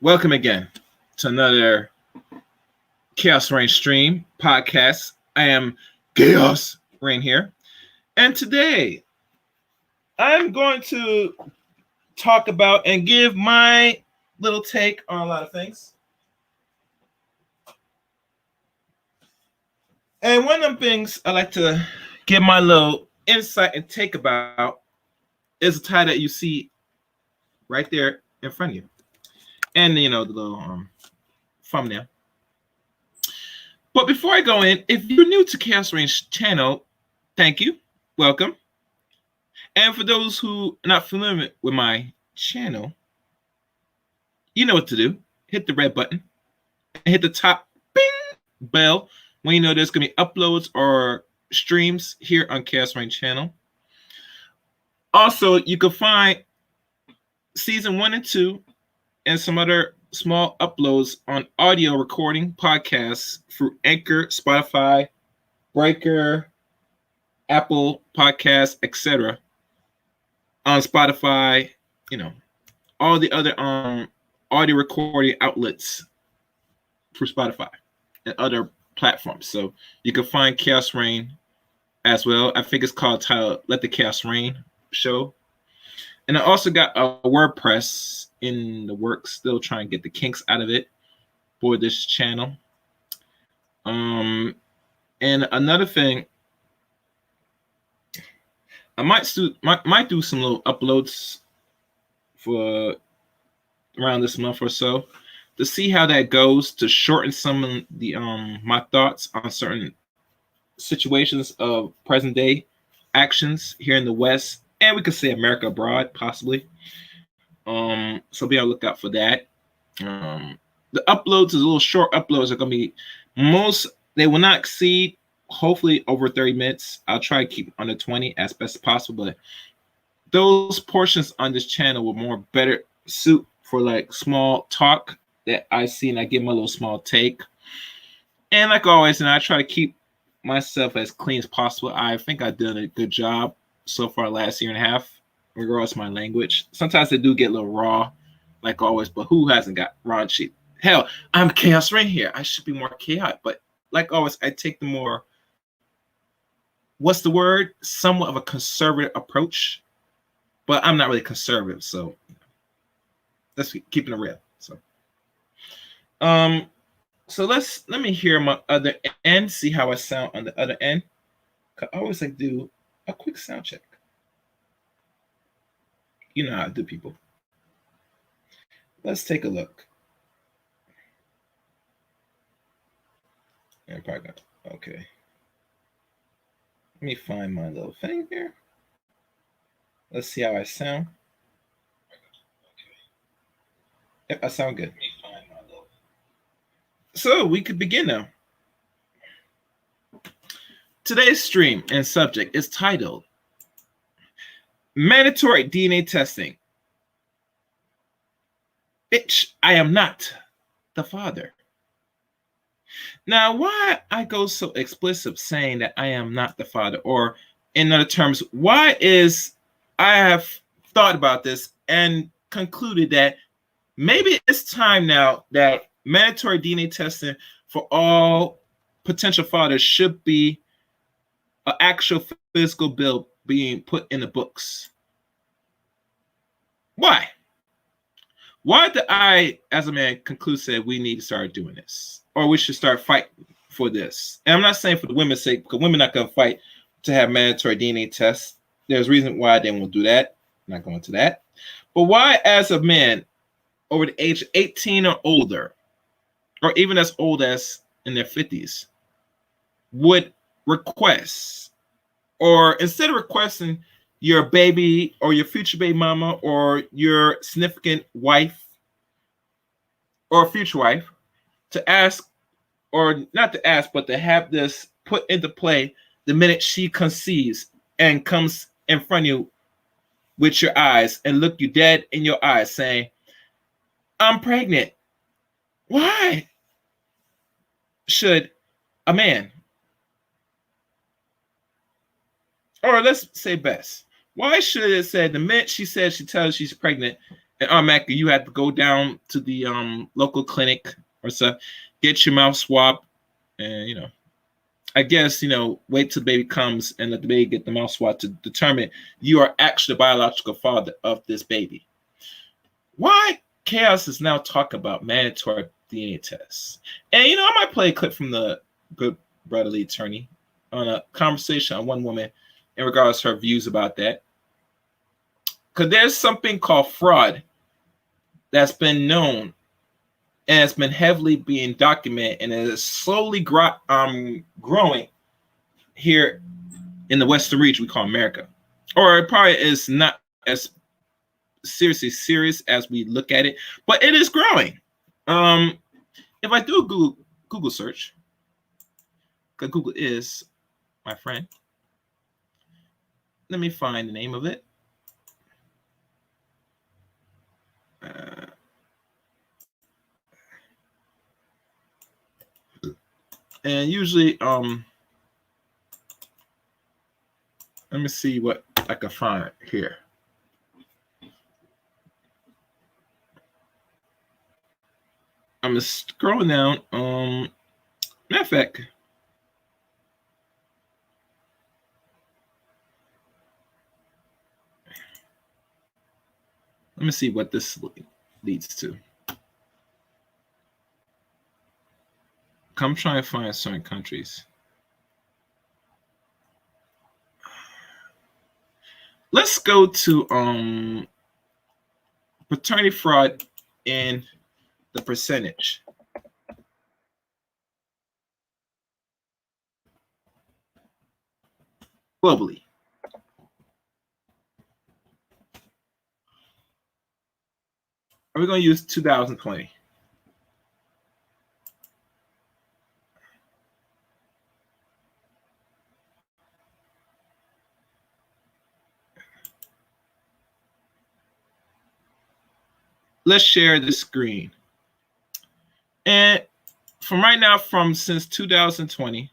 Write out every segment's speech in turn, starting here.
Welcome again to another Chaos Rain stream podcast. I am Chaos Rain here, and today I'm going to talk about and give my little take on a lot of things. And one of the things I like to give my little insight and take about is the tie that you see right there in front of you. And the little thumbnail. But before I go in, if you're new to Chaos Range channel, thank you, welcome. And for those who are not familiar with my channel, you know what to do. Hit the red button and hit the top bing bell when you know there's going to be uploads or streams here on Chaos Range channel. Also, you can find season 1 and 2 and some other small uploads on audio recording podcasts through Anchor, Spotify, Breaker, Apple Podcasts, etc. On Spotify, all the other audio recording outlets through Spotify and other platforms. So you can find Chaos Rain as well. I think it's called titled Let the Chaos Rain Show. And I also got a WordPress in the works, still trying to get the kinks out of it for this channel. And another thing, I might do some little uploads for around this month or so to see how that goes, to shorten some of the my thoughts on certain situations of present day actions here in the West, and we could say America abroad, possibly. So be on the lookout for that. The uploads is a little short. Uploads are gonna be they will not exceed hopefully over 30 minutes. I'll try to keep under 20 as best as possible, but those portions on this channel will more better suit for like small talk that I see, and I give my little small take. And like always, and I try to keep myself as clean as possible. I think I've done a good job so far last year and a half, regardless of my language. Sometimes they do get a little raw, like always, but who hasn't got raunchy? Hell, I'm Chaos Rain here. I should be more chaotic, but like always, I take the more, what's the word? Somewhat of a conservative approach, but I'm not really conservative, so let's keep it real. So let me hear my other end, see how I sound on the other end. I always like to do a quick sound check. You know how I do, people. Let's take a look. Okay. Let me find my little thing here. Let's see how I sound. Yep, I sound good. So we could begin now. Today's stream and subject is titled Mandatory DNA Testing. Bitch, I am not the father. Now, why I go so explicit saying that I am not the father, or in other terms, why is I have thought about this and concluded that maybe it's time now that mandatory DNA testing for all potential fathers should be an actual physical bill being put in the books. Why? Why did I, as a man, conclude said we need to start doing this, or we should start fighting for this? And I'm not saying for the women's sake, because women are not going to fight to have mandatory DNA tests. There's a reason why they won't do that. I'm not going to that. But why, as a man over the age of 18 or older, or even as old as in their 50s, would request, or instead of requesting your baby or your future baby mama or your significant wife or future wife to ask, or not to ask, but to have this put into play the minute she conceives and comes in front of you with your eyes and look you dead in your eyes saying, I'm pregnant. Why should a man, or let's say best, why should it say the minute she says she tells she's pregnant and automatically you have to go down to the local clinic or so, get your mouth swabbed, and I guess wait till the baby comes and let the baby get the mouth swab to determine you are actually the biological father of this baby. Why chaos is now talking about mandatory DNA tests? And I might play a clip from the good brotherly attorney on a conversation on one woman in regards to her views about that. Because there's something called fraud that's been known and it's been heavily being documented, and it is slowly growing here in the Western region we call America. Or it probably is not as serious as we look at it, but it is growing. If I do a Google search, because Google is my friend, let me find the name of it. And usually, let me see what I can find here. I'm gonna scroll down. Matter of fact, let me see what this leads to. I'm trying to find certain countries. Let's go to paternity fraud and the percentage. Globally. Are we going to use 2020? Let's share the screen. And from right now, since 2020,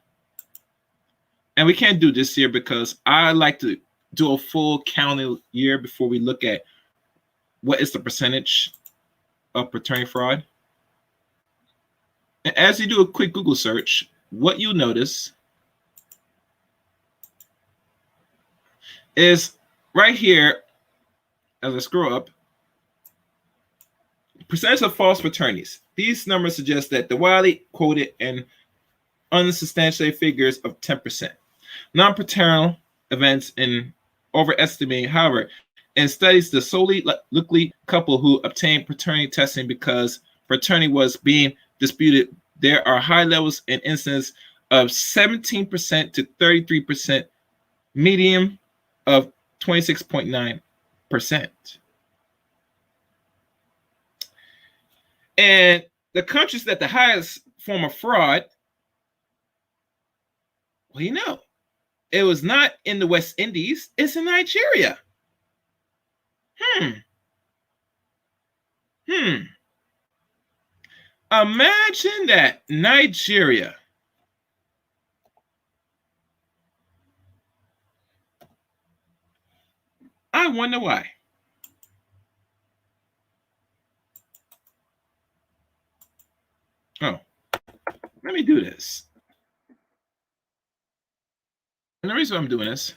and we can't do this year because I like to do a full calendar year before we look at what is the percentage of paternity fraud. And as you do a quick Google search, what you'll notice is right here, as I scroll up, percentage of false fraternities. These numbers suggest that the widely quoted and unsubstantiated figures of 10%. Non-paternal events in overestimating, however, in studies the solely likely couple who obtained paternity testing because paternity was being disputed there are high levels and incidence of 17% to 33%, medium of 26.9%. And the countries that the highest form of fraud, well, you know, it was not in the West Indies, it's in Nigeria. Imagine that, Nigeria. I wonder why. Oh, let me do this. And the reason I'm doing this.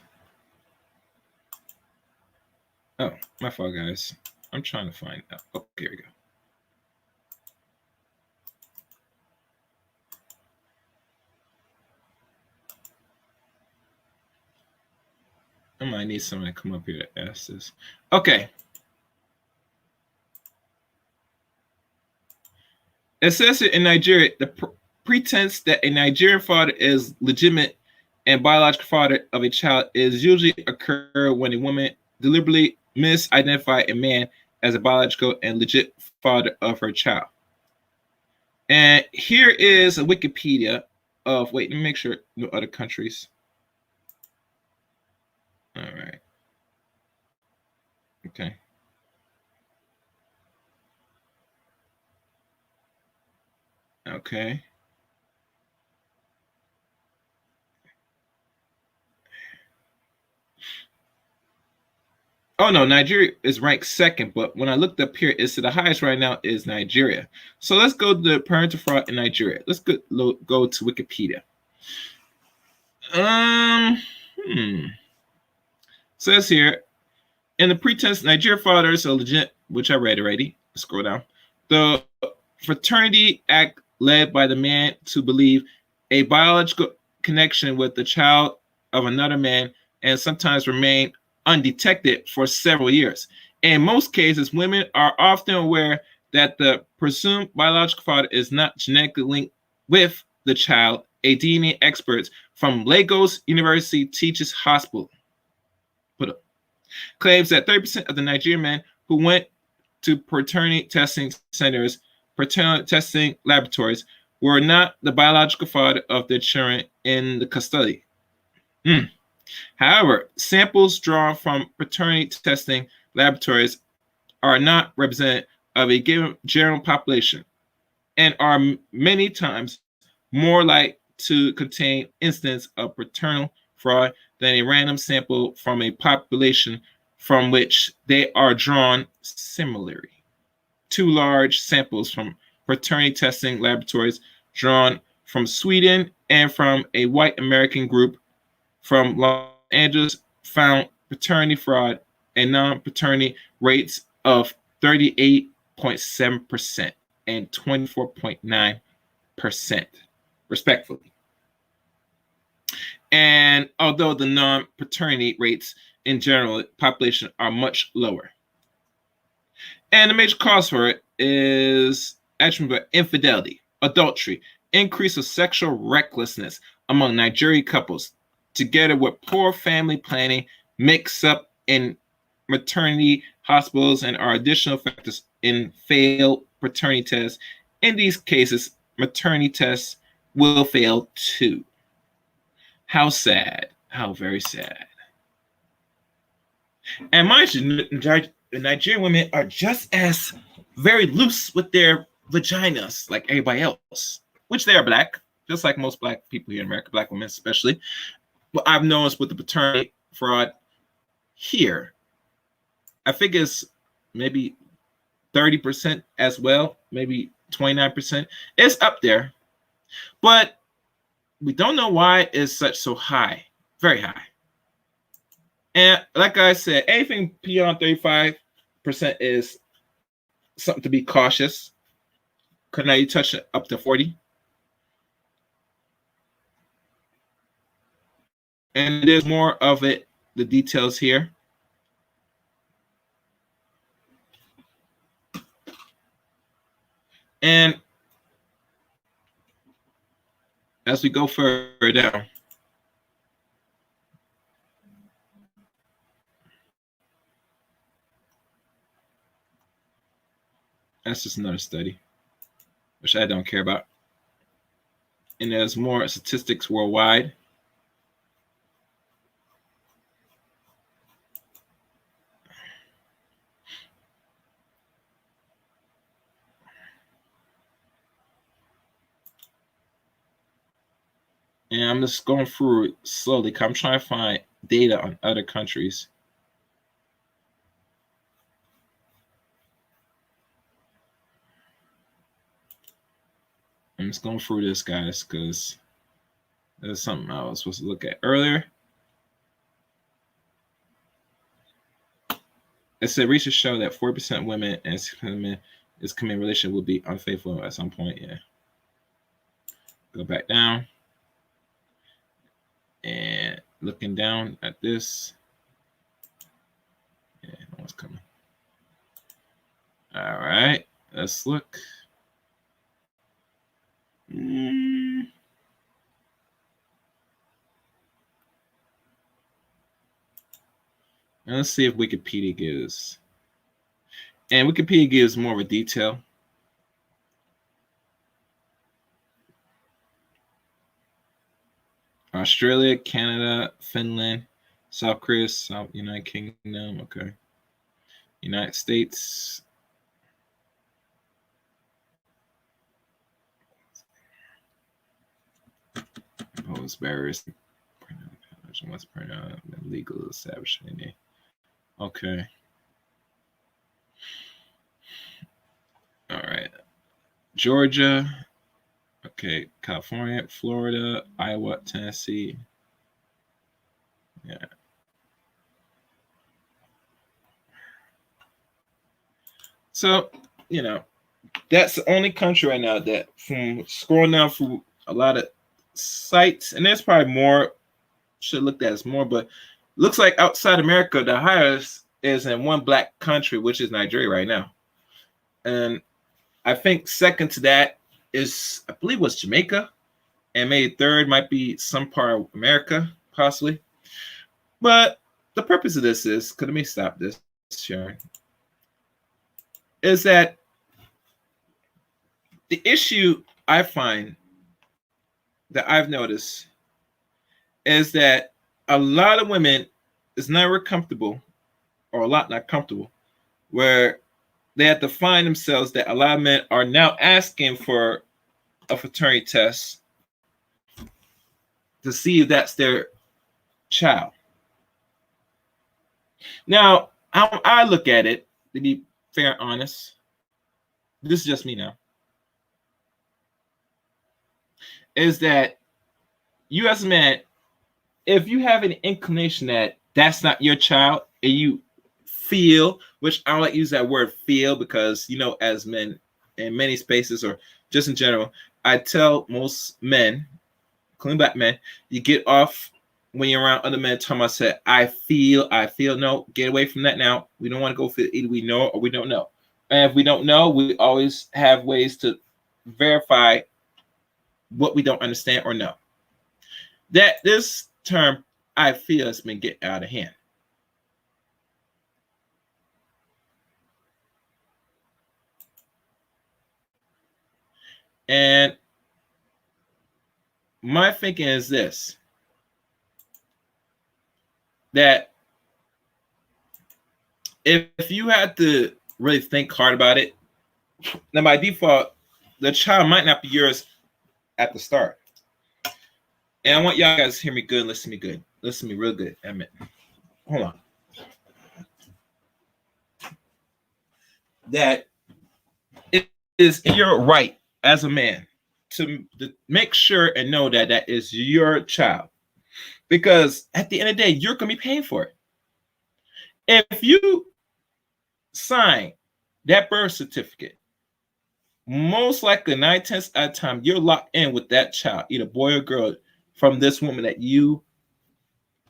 Oh, my fault, guys. I'm trying to find out. Oh, here we go. I might need someone to come up here to ask this. Okay. It says it in Nigeria, the pretense that a Nigerian father is legitimate and biological father of a child is usually occur when a woman deliberately misidentify a man as a biological and legit father of her child. And here is a Wikipedia of, wait, let me make sure no other countries. All right. Okay. Okay. Oh no, Nigeria is ranked second, but when I looked up here, it's the highest right now is Nigeria. So let's go to the parental fraud in Nigeria. Let's go to Wikipedia. Says here, in the pretense Nigeria fathers are legit, which I read already. Scroll down. The Fraternity Act led by the man to believe a biological connection with the child of another man and sometimes remain undetected for several years. In most cases, women are often aware that the presumed biological father is not genetically linked with the child. A DNA expert from Lagos University Teachers Hospital claims that 30% of the Nigerian men who went to paternity testing centers, paternity testing laboratories, were not the biological father of their children in the custody. However, samples drawn from paternity testing laboratories are not representative of a given general population and are many times more likely to contain instances of paternal fraud than a random sample from a population from which they are drawn similarly. Two large samples from paternity testing laboratories drawn from Sweden and from a white American group from Los Angeles found paternity fraud and non-paternity rates of 38.7% and 24.9%, respectively. And although the non-paternity rates in general population are much lower. And the major cause for it is attributed to infidelity, adultery, increase of sexual recklessness among Nigerian couples, together with poor family planning, mix up in maternity hospitals, and are additional factors in failed paternity tests. In these cases, maternity tests will fail too. How sad. How very sad. And mind you, Nigerian women are just as very loose with their vaginas like everybody else, which they are black, just like most black people here in America, black women especially. But I've noticed with the paternity fraud here, I think it's maybe 30% as well, maybe 29%. It's up there, but we don't know why it's such so high, very high. And like I said, anything beyond 35% is something to be cautious. Because now you touch it up to 40. And there's more of it, the details here. And as we go further down, that's just another study, which I don't care about. And there's more statistics worldwide. And I'm just going through it slowly because I'm trying to find data on other countries. I'm just going through this, guys, because there's something I was supposed to look at earlier. It said research show that 40% of women and men is committing relationship will be unfaithful at some point. Yeah. Go back down. And looking down at this. Yeah, no one's coming. All right, let's look. Let's see if Wikipedia gives. And Wikipedia gives more of a detail. Australia, Canada, Finland, South Korea, South United Kingdom. Okay. United States. Impose barriers. What's legal establishment. Okay. All right. Georgia. Okay. California, Florida, Iowa, Tennessee. Yeah. So, you know, that's the only country right now that from scrolling down through a lot of sites, and there's probably more, should look at as more, but looks like outside America, the highest is in one black country, which is Nigeria right now. And I think second to that is, I believe, was Jamaica, and maybe third might be some part of America, possibly. But the purpose of this is, let me stop this, Sharon, is that the issue I find that I've noticed is that a lot of women is never comfortable, or a lot not comfortable, where they have to find themselves that a lot of men are now asking for a fraternity test to see if that's their child. Now, how I look at it, to be fair and honest, this is just me now, is that you as a man, if you have an inclination that that's not your child, and you feel, which I don't like to use that word feel, because, you know, as men in many spaces or just in general, I tell most men, including black men, you get off when you're around other men talking about, say, I feel. No, get away from that now. We don't want to go for either we know or we don't know. And if we don't know, we always have ways to verify what we don't understand or know. That this term, I feel, has been getting out of hand. And my thinking is this, that if you had to really think hard about it, then by default, the child might not be yours at the start. And I want y'all guys to hear me good, listen to me good. Listen to me real good. I mean, hold on. That it is your right as a man to make sure and know that that is your child. Because at the end of the day, you're going to be paying for it. If you sign that birth certificate, most likely 9/10 out of time, you're locked in with that child, either boy or girl, from this woman that you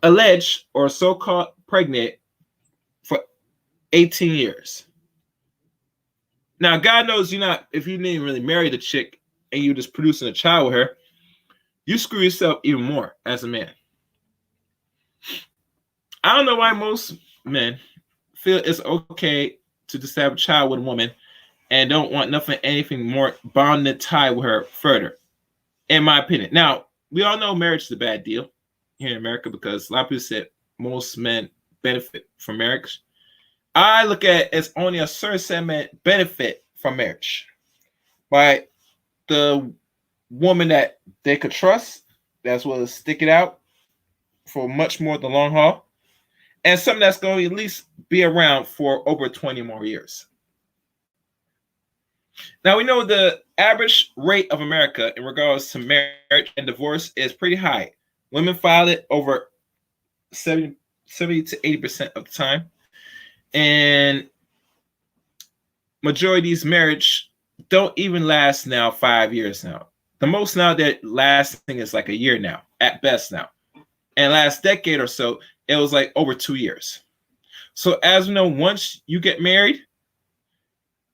allege or so-called pregnant for 18 years. Now, God knows you're not, if you didn't really marry the chick and you're just producing a child with her, you screw yourself even more as a man. I don't know why most men feel it's okay to just have a child with a woman and don't want nothing, anything more bonded tie with her further, in my opinion. Now, we all know marriage is a bad deal here in America because a lot of people said most men benefit from marriage. I look at it as only a certain segment benefit from marriage by the woman that they could trust, that's willing to stick it out for much more the long haul, and something that's going to at least be around for over 20 more years. Now, we know the average rate of America in regards to marriage and divorce is pretty high. Women file it over 70 to 80% of the time. And majority of these marriage don't even last now 5 years now. The most now that lasting is like a year now, at best now. And last decade or so, it was like over 2 years. So as we know, once you get married,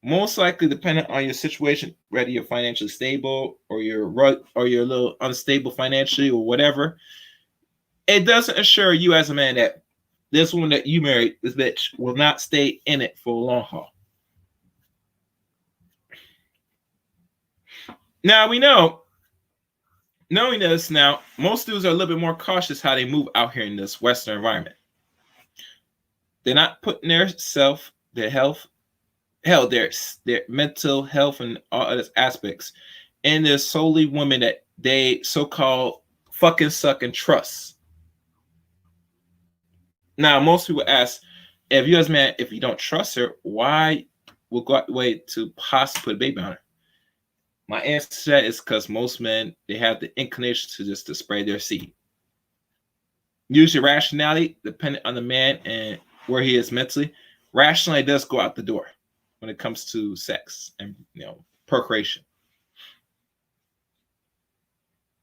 most likely depending on your situation, whether you're financially stable or you're a little unstable financially or whatever, it doesn't assure you as a man that this woman that you married, this bitch, will not stay in it for a long haul. Now we know, knowing this now, most dudes are a little bit more cautious how they move out here in this Western environment. They're not putting their health, hell, their mental health and all other aspects, and there's solely women that they so-called fucking suck and trust. Now, most people ask, if you as a man, if you don't trust her, why will go out the way to possibly put a baby on her? My answer to that is because most men, they have the inclination to just to spread their seed. Usually rationality, depending on the man and where he is mentally, rationality does go out the door when it comes to sex and procreation.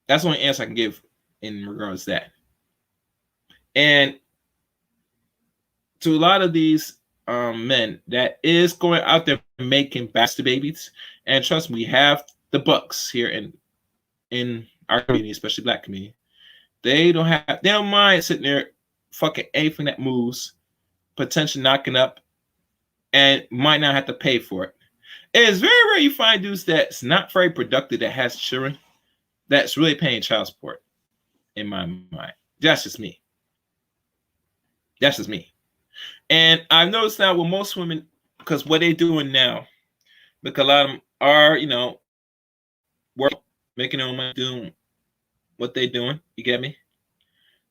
That's the only answer I can give in regards to that. And to a lot of these men that is going out there making bastard babies, and trust me, we have the bucks here in our community, especially black community. They don't mind sitting there fucking anything that moves, potentially knocking up, and might not have to pay for it. It is very rare you find dudes that's not very productive that has children that's really paying child support, in my mind. That's just me. That's just me. And I've noticed now with most women, because what they're doing now, because a lot of them are, work, making their own money, doing what they're doing, you get me?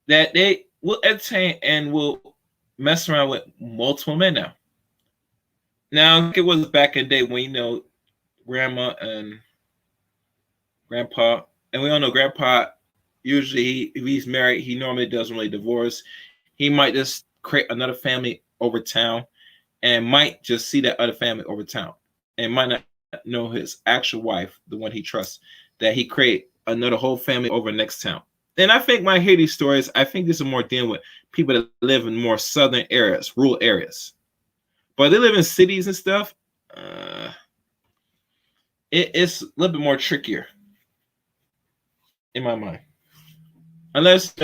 That they will entertain and will mess around with multiple men now. Now, it was back in the day when, grandma and grandpa, and we all know grandpa, usually if he's married, he normally doesn't really divorce. He might just create another family over town and might just see that other family over town and might not know his actual wife, the one he trusts, that he create another whole family over next town. And I think when I hear these stories, I think this is more dealing with people that live in more southern areas, rural areas. But they live in cities and stuff, it's a little bit more trickier in my mind. Unless,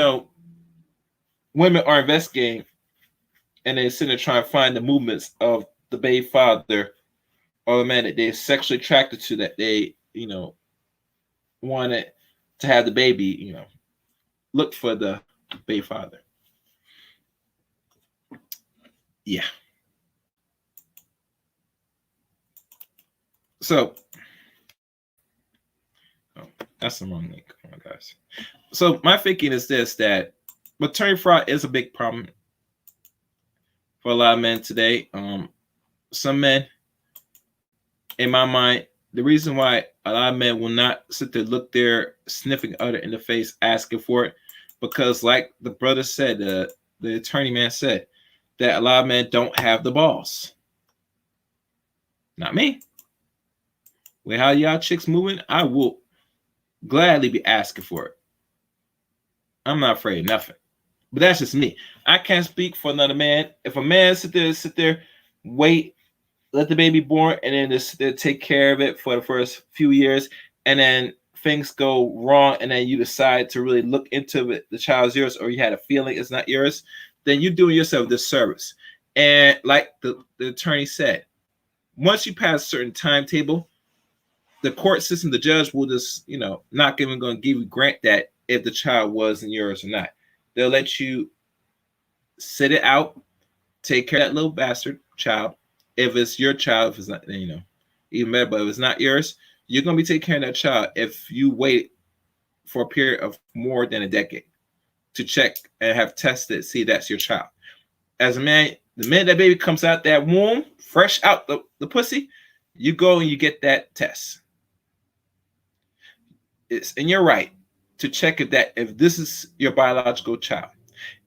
women are investigating and they're sitting there trying to find the movements of the baby father or the man that they're sexually attracted to, that they, wanted to have the baby, look for the baby father. Yeah. So, that's the wrong link. Oh my gosh. So my thinking is this, that maternity fraud is a big problem for a lot of men today. Some men, in my mind, the reason why a lot of men will not sit there, look their sniffing other in the face asking for it, because like the brother said, the attorney man said, that a lot of men don't have the balls. Not me. With how y'all chicks moving, I will gladly be asking for it. I'm not afraid of nothing. But that's just me. I can't speak for another man. If a man sit there, wait, let the baby born, and then just take care of it for the first few years, and then things go wrong and then you decide to really look into it, the child's yours, or you had a feeling it's not yours, then you're doing yourself a disservice. And like the attorney said, once you pass a certain timetable, the court system, the judge will just, not even going to give you grant that if the child wasn't yours or not. They'll let you sit it out, take care of that little bastard child. If it's your child, if it's not, even better. But if it's not yours, you're going to be taking care of that child if you wait for a period of more than a decade to check and have tested, see that's your child. As a man, the minute that baby comes out that womb, fresh out the pussy, you go and you get that test. It's in your right to check if this is your biological child.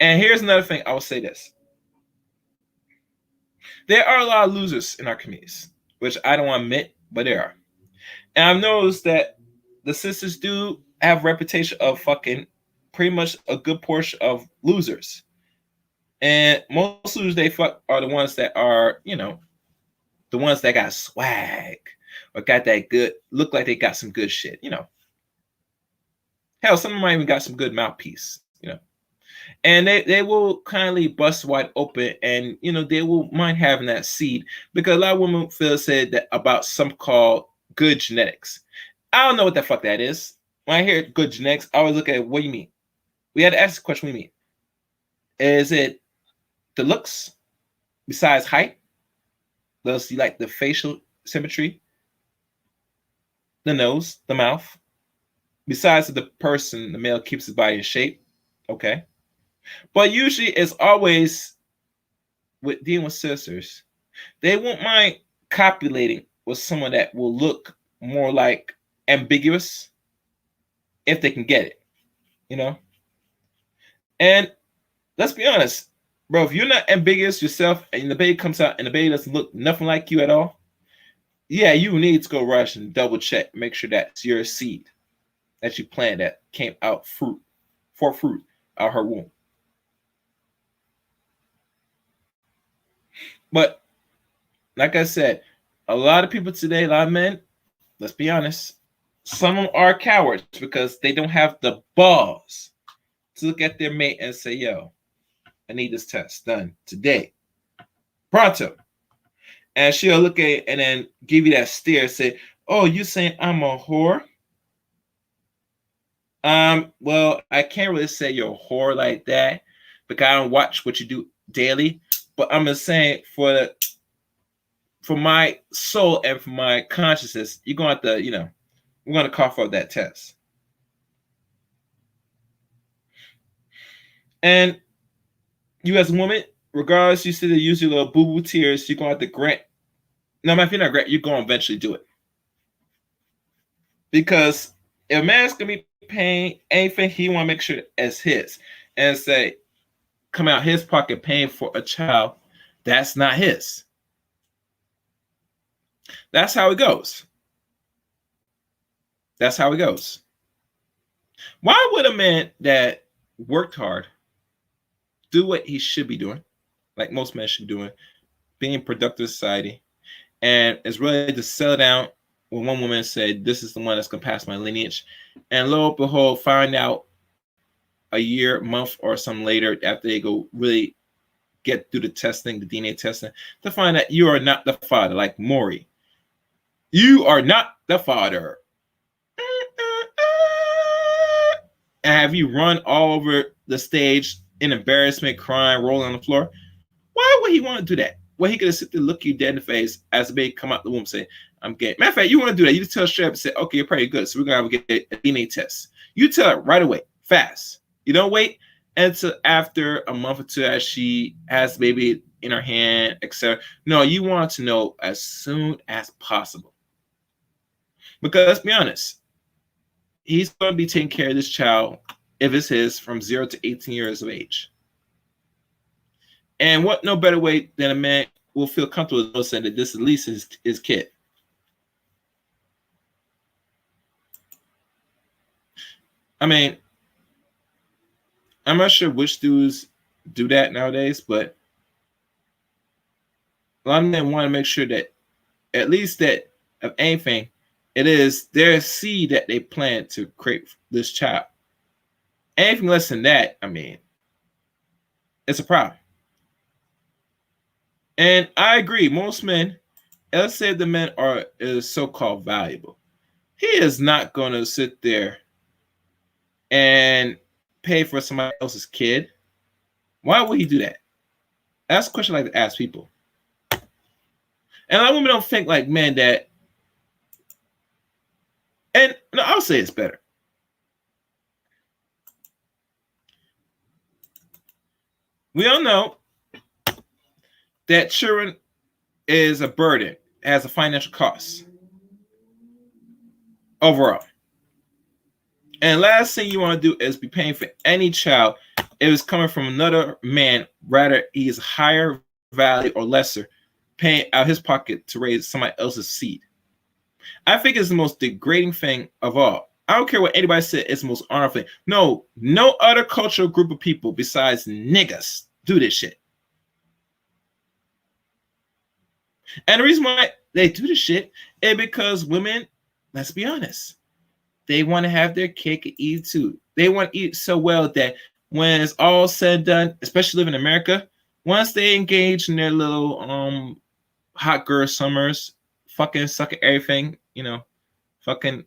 And here's another thing, I will say this. There are a lot of losers in our communities, which I don't want to admit, but there are. And I've noticed that the sisters do have a reputation of fucking pretty much a good portion of losers. And most losers they fuck are the ones that are, the ones that got swag or got that good, look like they got some good shit, Hell, some of them might even got some good mouthpiece, And they will kindly bust wide open and, they will mind having that seed because a lot of women said that about some called good genetics. I don't know what the fuck that is. When I hear good genetics, I always look at what do you mean? We had to ask the question, what do you mean? Is it the looks besides height? Does you like the facial symmetry? The nose, the mouth? Besides the person, the male keeps his body in shape. Okay. But usually it's always with dealing with sisters, they won't mind copulating with someone that will look more like ambiguous if they can get it, And let's be honest, bro, if you're not ambiguous yourself and the baby comes out and the baby doesn't look nothing like you at all, yeah, you need to go rush and double check, make sure that's your seed that you planted that came out fruit out her womb. But like I said, a lot of people today, a lot of men, let's be honest, some of them are cowards because they don't have the balls to look at their mate and say, yo, I need this test done today. Pronto. And she'll look at it and then give you that stare, say, oh, you saying I'm a whore? Well, I can't really say you're a whore like that because I don't watch what you do daily. But I'm just saying for my soul and for my consciousness, you're going to have to, we're going to cough up that test. And you as a woman, regardless, you still use your little boo-boo tears, you're going to have to grant. No, if you're not grant, you're going to eventually do it. Because if a man's going to be paying anything, he want to make sure it's his. And say, come out his pocket paying for a child that's not his. That's how it goes. That's how it goes. Why would a man that worked hard do what he should be doing, like most men should be doing, being productive society, and is ready to settle down when one woman said, this is the one that's going to pass my lineage, and lo and behold, find out a year, month, or some later after they go really get through the testing, the DNA testing, to find that you are not the father, like Maury. You are not the father. And have you run all over the stage in embarrassment, crying, rolling on the floor? Why would he want to do that? Well, he could have sit there, look you dead in the face as the baby come out the womb, say, I'm gay. Matter of fact, you want to do that, you just tell straight up and say, okay, you're pretty good, so we're going to get a DNA test. You tell it right away, fast. You don't wait until after a month or two as she has the baby in her hand, etc. No, you want to know as soon as possible. Because let's be honest, he's going to be taking care of this child, if it's his, from 0 to 18 years of age. And what no better way than a man will feel comfortable saying that this at least is his kid. I mean, I'm not sure which dudes do that nowadays, but a lot of men want to make sure that at least that, of anything, It is their seed that they plan to create this child. Anything less than that, I mean, it's a problem. And I agree. Most men, let's say the men are is so-called valuable. He is not going to sit there and pay for somebody else's kid. Why would he do that? That's a question I like to ask people. And a lot of women don't think like men that. And no, I'll say it's better. We all know that children is a burden, has a financial cost overall. And last thing you want to do is be paying for any child if it's coming from another man, rather he is higher value or lesser, paying out his pocket to raise somebody else's seed. I think it's the most degrading thing of all. I don't care what anybody said, it's the most honorable thing. No other cultural group of people besides niggas do this shit. And the reason why they do this shit is because women, let's be honest, they want to have their cake and eat too. They want to eat so well that when it's all said and done, especially living in America, once they engage in their little hot girl summers, fucking sucking everything, fucking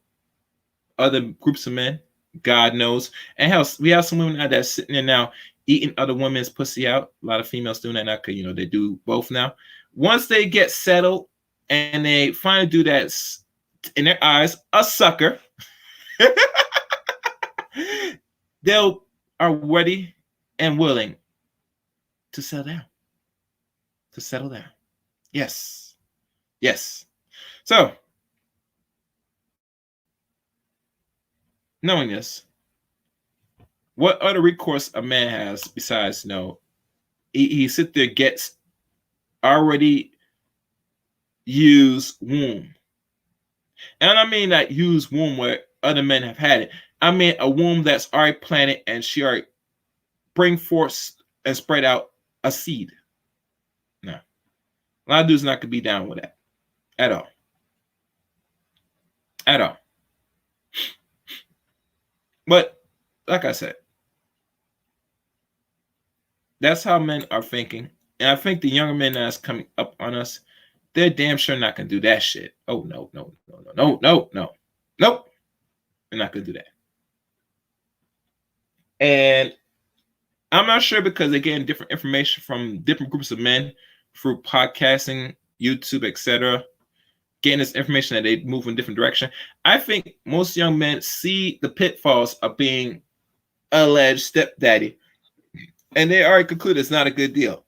other groups of men, God knows. And hell, we have some women out there sitting there now eating other women's pussy out. A lot of females doing that now because, they do both now. Once they get settled and they finally do that, in their eyes, a sucker, they are ready and willing to settle down. To settle down. Yes. So, knowing this, what other recourse a man has besides, he sit there, gets already used womb. And I mean that used womb where other men have had it. I mean a womb that's already planted and she already bring forth and spread out a seed. No. A lot of dudes not gonna be down with that. At all. At all. But like I said, that's how men are thinking. And I think the younger men that's coming up on us, they're damn sure not gonna do that shit. Oh no. Nope. They're not gonna do that. And I'm not sure because they're getting different information from different groups of men through podcasting, YouTube, etc. Getting this information that they move in different direction. I think most young men see the pitfalls of being alleged stepdaddy, and they already conclude it's not a good deal.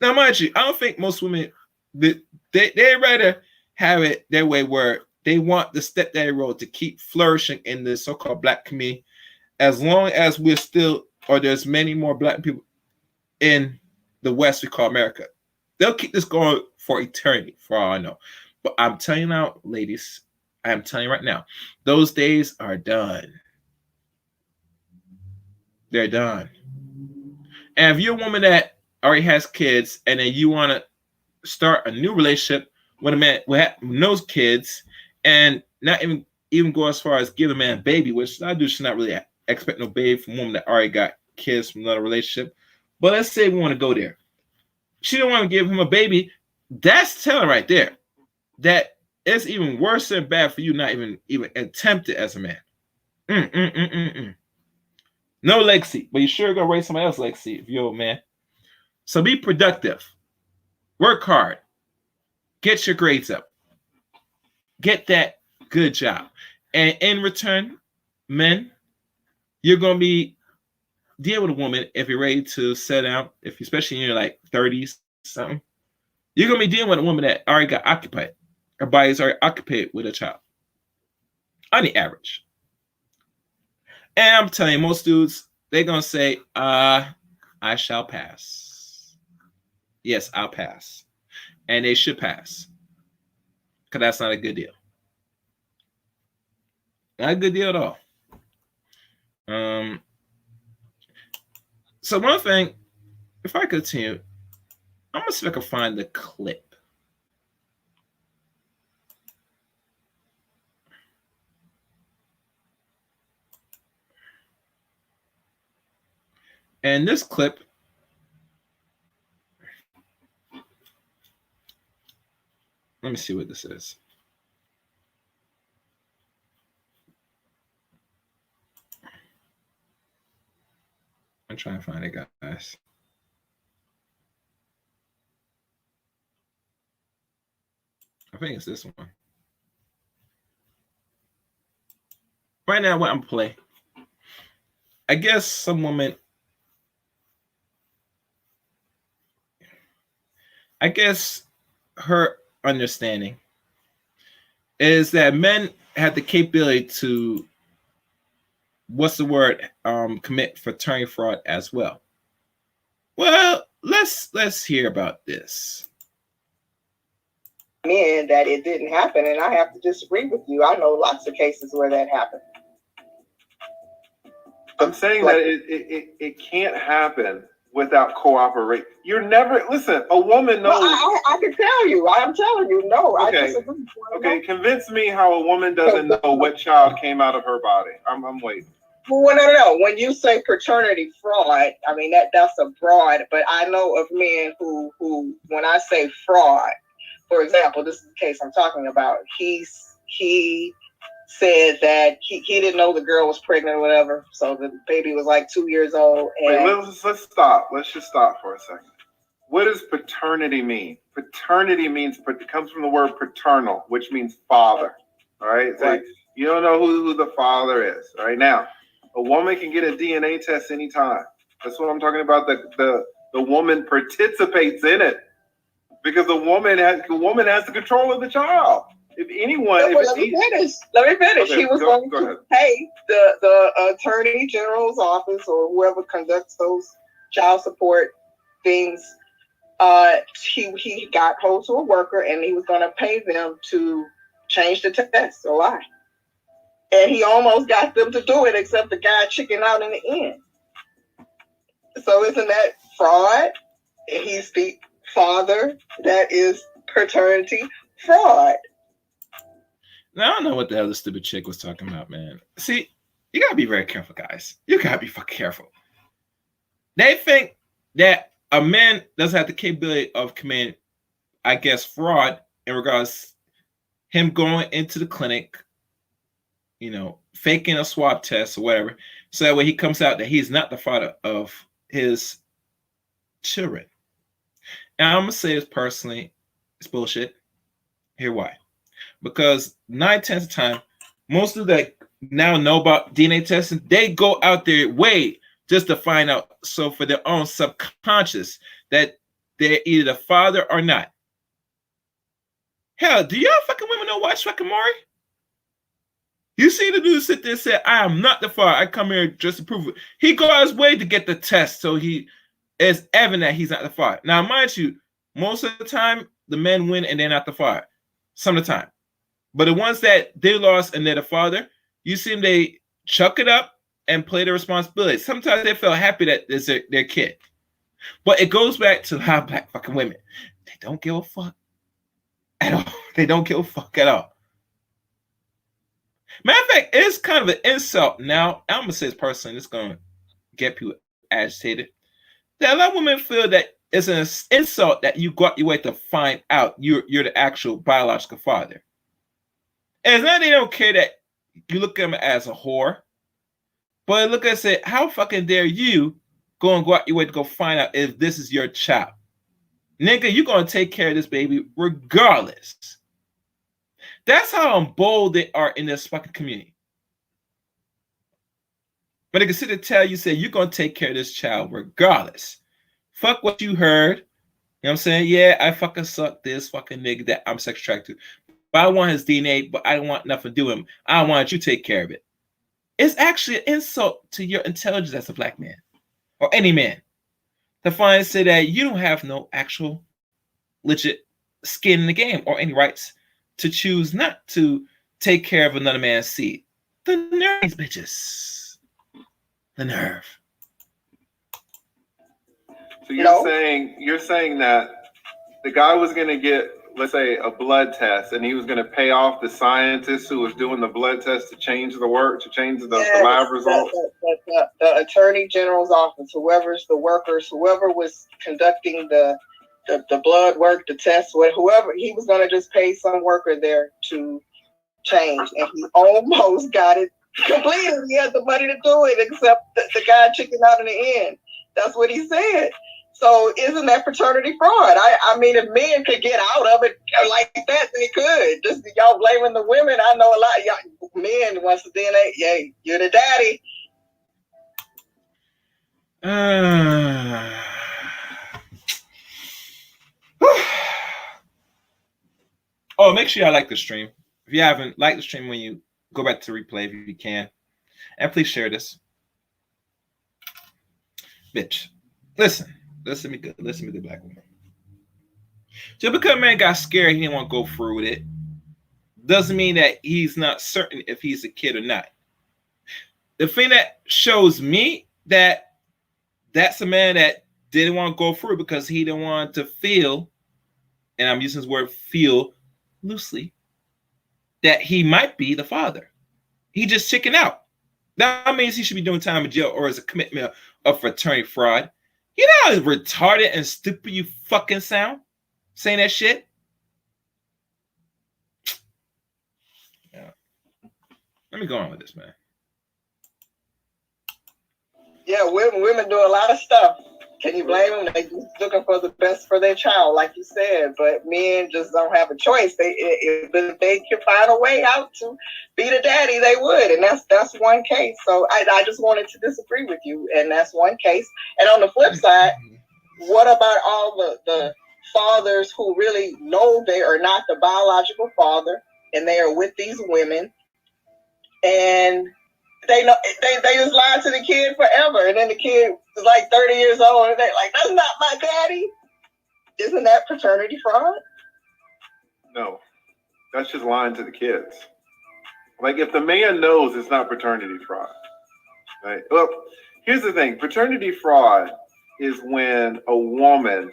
Now, mind you, I don't think most women they rather have it their way where they want the stepdaddy role to keep flourishing in the so-called black community as long as we're still, or there's many more black people in the West we call America. They'll keep this going for eternity, for all I know. But I'm telling you now, ladies, I'm telling you right now, those days are done. They're done. And if you're a woman that already has kids and then you want to start a new relationship with a man with those kids and not even go as far as give a man a baby, which I do should not really expect no baby from a woman that already got kids from another relationship. But let's say we want to go there. She don't want to give him a baby. That's telling right there that it's even worse than bad for you not even attempt it as a man. No legacy, but you sure gonna raise somebody else's legacy if you're a man. So be productive. Work hard. Get your grades up. Get that good job. And in return, men, you're gonna be dealing with a woman if you're ready to settle down, if especially in your like 30s something. You're gonna be dealing with a woman that already got occupied. Her body is already occupied with a child. On the average. And I'm telling you, most dudes, they're gonna say, I shall pass. Yes, I'll pass. And they should pass. Because that's not a good deal. Not a good deal at all. So one thing, if I continue, I'm gonna see if I can find the clip. And this clip, let me see what this is. I'm trying to find it, guys. I think it's this one. Right now, what I'm playing, I guess some woman, I guess her understanding is that men have the capability to, what's the word, commit fraternity fraud as well. Well, let's hear about this. Men that it didn't happen, and I have to disagree with you. I know lots of cases where that happened. I'm saying that it can't happen without cooperation. You're never, listen, a woman knows. No, I can tell you. I'm telling you, no. Okay. I disagree. Okay, convince me how a woman doesn't know what child came out of her body. I'm waiting. Well, no. When you say fraternity fraud, I mean that's a broad, but I know of men who when I say fraud, for example, this is the case I'm talking about. He said that he didn't know the girl was pregnant or whatever, so the baby was like 2 years old. And wait, let's stop. Let's just stop for a second. What does paternity mean? Paternity means, it comes from the word paternal, which means father. All right? So right. You don't know who the father is. All right? Now, a woman can get a DNA test anytime. That's what I'm talking about. The woman participates in it because the woman has the control of the child. If anyone, let me finish. Okay, he was going to pay the attorney general's office or whoever conducts those child support things. He got hold to a worker and he was going to pay them to change the test or lie. And he almost got them to do it, except the guy chickened out in the end. So isn't that fraud? He's the father. That is paternity fraud. Now I don't know what the hell this stupid chick was talking about, man. See, you gotta be very careful, guys. You gotta be fucking careful. They think that a man doesn't have the capability of committing, I guess, fraud in regards him going into the clinic, faking a swab test or whatever, so that way he comes out that he's not the father of his children. And I'm gonna say this personally, it's bullshit. Here why? Because 9/10 of the time, most of that now know about DNA testing, they go out their way just to find out, so for their own subconscious, that they're either the father or not. Hell, do y'all fucking women know watch fucking Maury? You see the dude sit there and say, I am not the father. I come here just to prove it. He goes his way to get the test, so it's evident that he's not the father. Now, mind you, most of the time, the men win and they're not the father. Some of the time. But the ones that they lost and they're the father, you see them, they chuck it up and play the responsibility. Sometimes they feel happy that it's their kid. But it goes back to how black fucking women, they don't give a fuck at all. They don't give a fuck at all. Matter of fact, it's kind of an insult. Now, I'm going to say this personally, it's going to get people agitated. That a lot of women feel that it's an insult that you go out your way to find out you're the actual biological father. And it's not they don't care that you look at them as a whore, but look at it and say, how fucking dare you go out your way to go find out if this is your child? Nigga, you're going to take care of this baby regardless. That's how bold they are in this fucking community. But they can sit and tell you, say, you're going to take care of this child regardless. Fuck what you heard. You know what I'm saying? Yeah, I fucking suck this fucking nigga that I'm sex attracted to. But I want his DNA, but I don't want nothing to do with him. I want you to take care of it. It's actually an insult to your intelligence as a black man. Or any man. To find say that you don't have no actual legit skin in the game or any rights to choose not to take care of another man's seed. The nerve, these bitches. The nerve. So you're saying that the guy was gonna get let's say, a blood test, and he was going to pay off the scientist who was doing the blood test to change the work, to change the lab results. The attorney general's office, whoever's the workers, whoever was conducting the blood work, the test, whoever, he was going to just pay some worker there to change, and he almost got it completed. He had the money to do it, except the guy chickened out in the end. That's what he said. So isn't that fraternity fraud? I mean, if men could get out of it like that, then he could. Just y'all blaming the women. I know a lot of y'all men wants to DNA. Yay, you're the daddy. Oh, make sure y'all like the stream. If you haven't, like the stream when you go back to replay if you can. And please share this. Bitch. Listen to me good. Listen to me, the black woman. Just because a man got scared, he didn't want to go through with it, doesn't mean that he's not certain if he's a kid or not. The thing that shows me that that's a man that didn't want to go through because he didn't want to feel, and I'm using this word feel loosely, that he might be the father. He just chickened out. That means he should be doing time in jail or as a commitment of fraternity fraud. You know how retarded and stupid you fucking sound saying that shit? Yeah. Let me go on with this, man. Yeah, women do a lot of stuff. Can you blame them? They're just looking for the best for their child, like you said. But men just don't have a choice. If they could find a way out to be the daddy, they would. And that's one case. So I just wanted to disagree with you. And that's one case. And on the flip side, what about all the fathers who really know they are not the biological father and they are with these women and they know they just lied to the kid forever, and then the kid is like 30 years old and they're like, that's not my daddy? Isn't that fraternity fraud? No, that's just lying to the kids. Like, if the man knows, it's not fraternity fraud, right? Well, here's the thing. Fraternity fraud is when a woman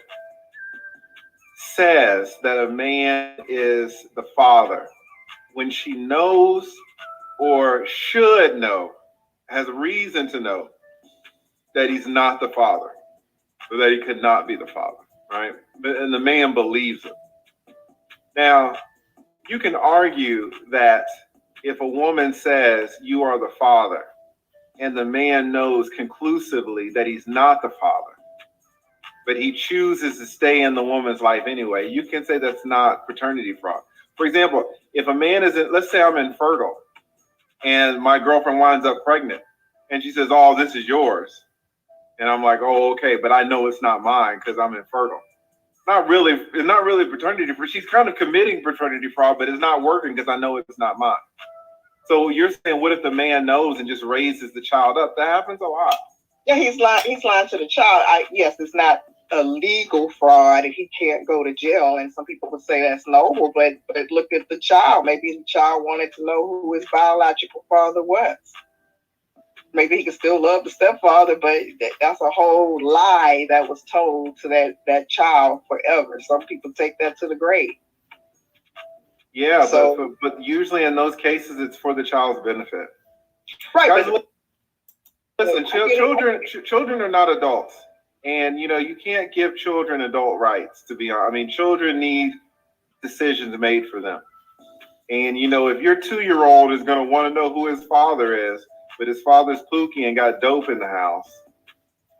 says that a man is the father when she knows or should know, has reason to know, that he's not the father, or that he could not be the father, right? And the man believes it. Now, you can argue that if a woman says you are the father, and the man knows conclusively that he's not the father, but he chooses to stay in the woman's life anyway, you can say that's not fraternity fraud. For example, if a man let's say I'm infertile, and my girlfriend winds up pregnant, and she says, oh, this is yours. And I'm like, oh, okay, but I know it's not mine because I'm infertile. It's not really fraternity fraud. She's kind of committing fraternity fraud, but it's not working because I know it's not mine. So you're saying, what if the man knows and just raises the child up? That happens a lot. Yeah, he's lying to the child. Yes, it's not a legal fraud if he can't go to jail, and some people would say that's noble, but look at the child. Maybe the child wanted to know who his biological father was. Maybe he could still love the stepfather, but that's a whole lie that was told to that child forever. Some people take that to the grave. Yeah, so, but usually in those cases, it's for the child's benefit. Right. Guys, listen, children are not adults. And, you can't give children adult rights, to be honest. I mean, children need decisions made for them. And, if your 2-year-old is going to want to know who his father is, but his father's pookie and got dope in the house,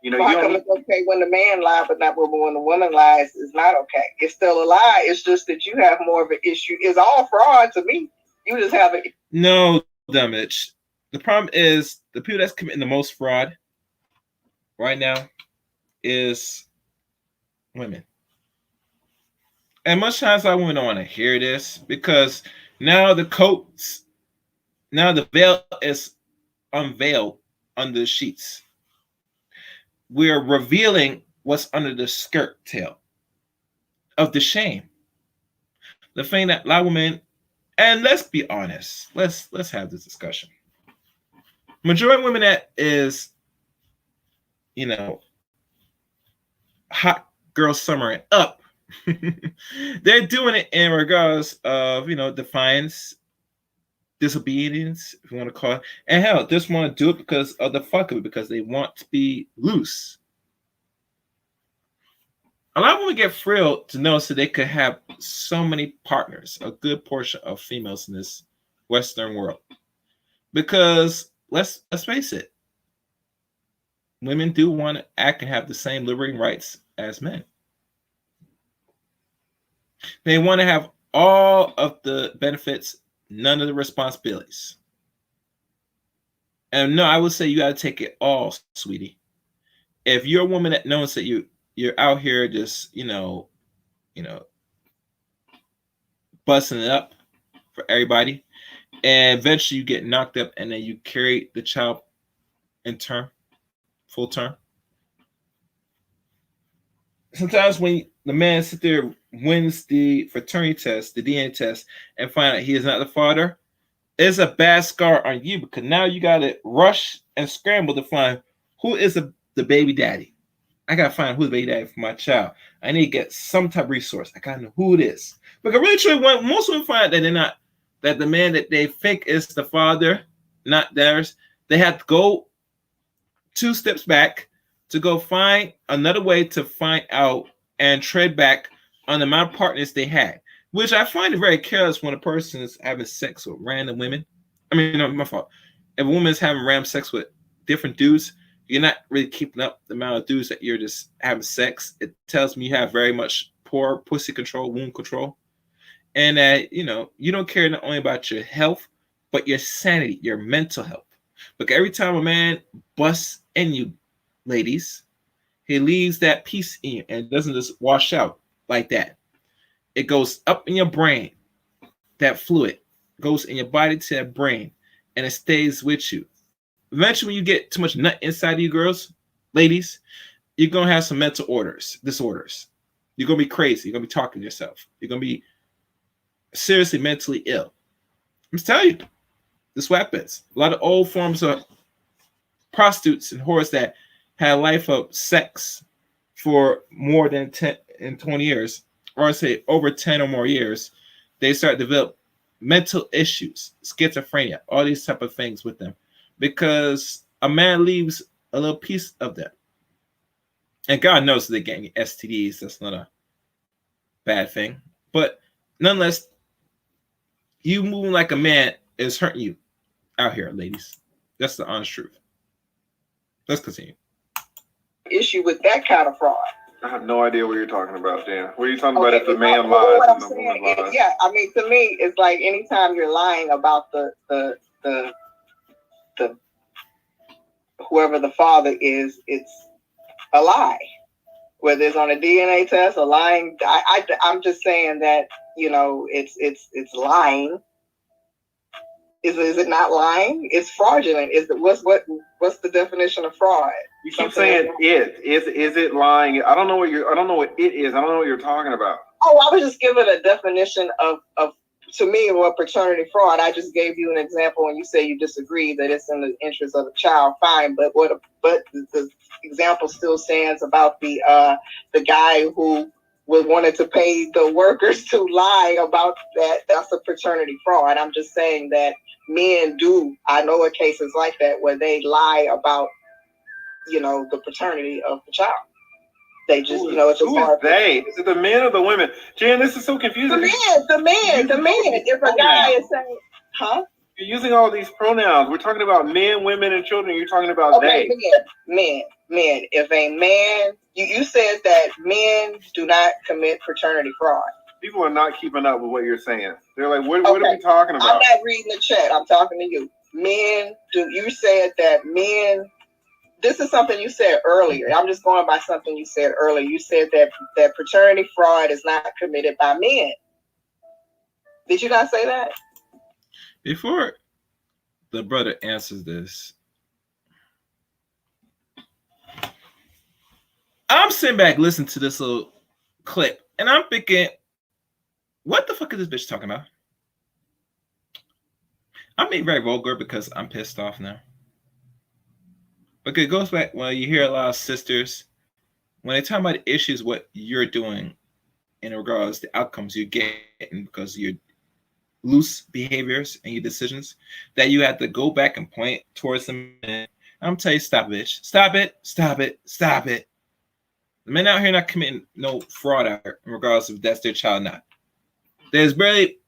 how come it's okay when the man lies, but not when the woman lies? It's not okay. It's still a lie. It's just that you have more of an issue. It's all fraud to me. You just have it. No, Dummage. The problem is the people that's committing the most fraud right now is women. And much times I women don't want to hear this because now the veil is unveiled under the sheets. We're revealing what's under the skirt tail of the shame. The thing that a lot of women, and let's be honest, let's have this discussion. Majority of women that is, hot girl summer and up They're doing it in regards of, defiance, disobedience, if you want to call it. And hell, just want to do it because of the fuck of it, because they want to be loose. A lot of women get thrilled to know so they could have so many partners, a good portion of females in this Western world. Because let's face it, women do want to act and have the same liberating rights as men. They want to have all of the benefits, none of the responsibilities. And no, I would say you got to take it all, sweetie. If you're a woman that knows that you're out here just, busting it up for everybody, and eventually you get knocked up and then you carry the child in turn, full term. Sometimes when the man sits there, wins the fraternity test, the DNA test, and find out he is not the father, it's a bad scar on you, because now you got to rush and scramble to find who is the baby daddy. I got to find who's the baby daddy for my child. I need to get some type of resource. I got to know who it is. Because really, truly, most women find that they're not, that the man that they think is the father, not theirs, they have to go 2 steps back to go find another way to find out and tread back on the amount of partners they had, which I find it very careless when a person is having sex with random women. I mean, no, my fault. If a woman is having random sex with different dudes, you're not really keeping up the amount of dudes that you're just having sex. It tells me you have very much poor pussy control, womb control. And that, you don't care not only about your health, but your sanity, your mental health. Because every time a man busts in you, ladies, he leaves that piece in you and it doesn't just wash out like that. It goes up in your brain. That fluid goes in your body to that brain, and it stays with you. Eventually, when you get too much nut inside of you, girls, ladies, you're going to have some mental disorders. You're going to be crazy. You're going to be talking to yourself. You're going to be seriously mentally ill. I'm just telling you, this is what happens. A lot of old forms of prostitutes and whores that had a life of sex for more than 10 and 20 years, or I say over 10 or more years, they start to develop mental issues, schizophrenia, all these type of things with them, because a man leaves a little piece of them. And God knows they're getting STDs. That's not a bad thing. But nonetheless, you moving like a man is hurting you out here, ladies. That's the honest truth. Let's continue. Issue with that kind of fraud. I have no idea what you're talking about, Dan. What are you talking about if the man lies and the woman lies? Yeah, I mean, to me, it's like anytime you're lying about the whoever the father is, it's a lie. Whether it's on a DNA test or lying, I'm just saying that, it's lying. Is it not lying? It's fraudulent. What's the definition of fraud? You keep saying it. Is it lying? I don't know what it is. I don't know what you're talking about. Oh, I was just giving a definition of to me what paternity fraud. I just gave you an example when you say you disagree that it's in the interest of the child. Fine, but the example still stands about the guy who wanted to pay the workers to lie about that. That's a paternity fraud. I'm just saying that men do. I know of cases like that where they lie about, the paternity of the child. They just, it's just hard. They? Is it the men or the women? Jan, this is so confusing. The man. If a guy is saying, huh? You're using all these pronouns. We're talking about men, women, and children. You're talking about they. Men. If a man, you said that men do not commit paternity fraud. People are not keeping up with what you're saying. They're like, what are we talking about? I'm not reading the chat. I'm talking to you. Men do. You said that men. This is something you said earlier. I'm just going by something you said earlier. You said that paternity fraud is not committed by men. Did you not say that? Before the brother answers this, I'm sitting back listening to this little clip, and I'm thinking, what the fuck is this bitch talking about? I'm being very vulgar because I'm pissed off now. But it goes back when you hear a lot of sisters, when they talk about issues, what you're doing in regards to outcomes you're getting because of your loose behaviors and your decisions, that you have to go back and point towards the men. I'm telling you, stop, bitch. Stop it. Stop it. Stop it. The men out here not committing no fraud out here in regards if that's their child or not. There's barely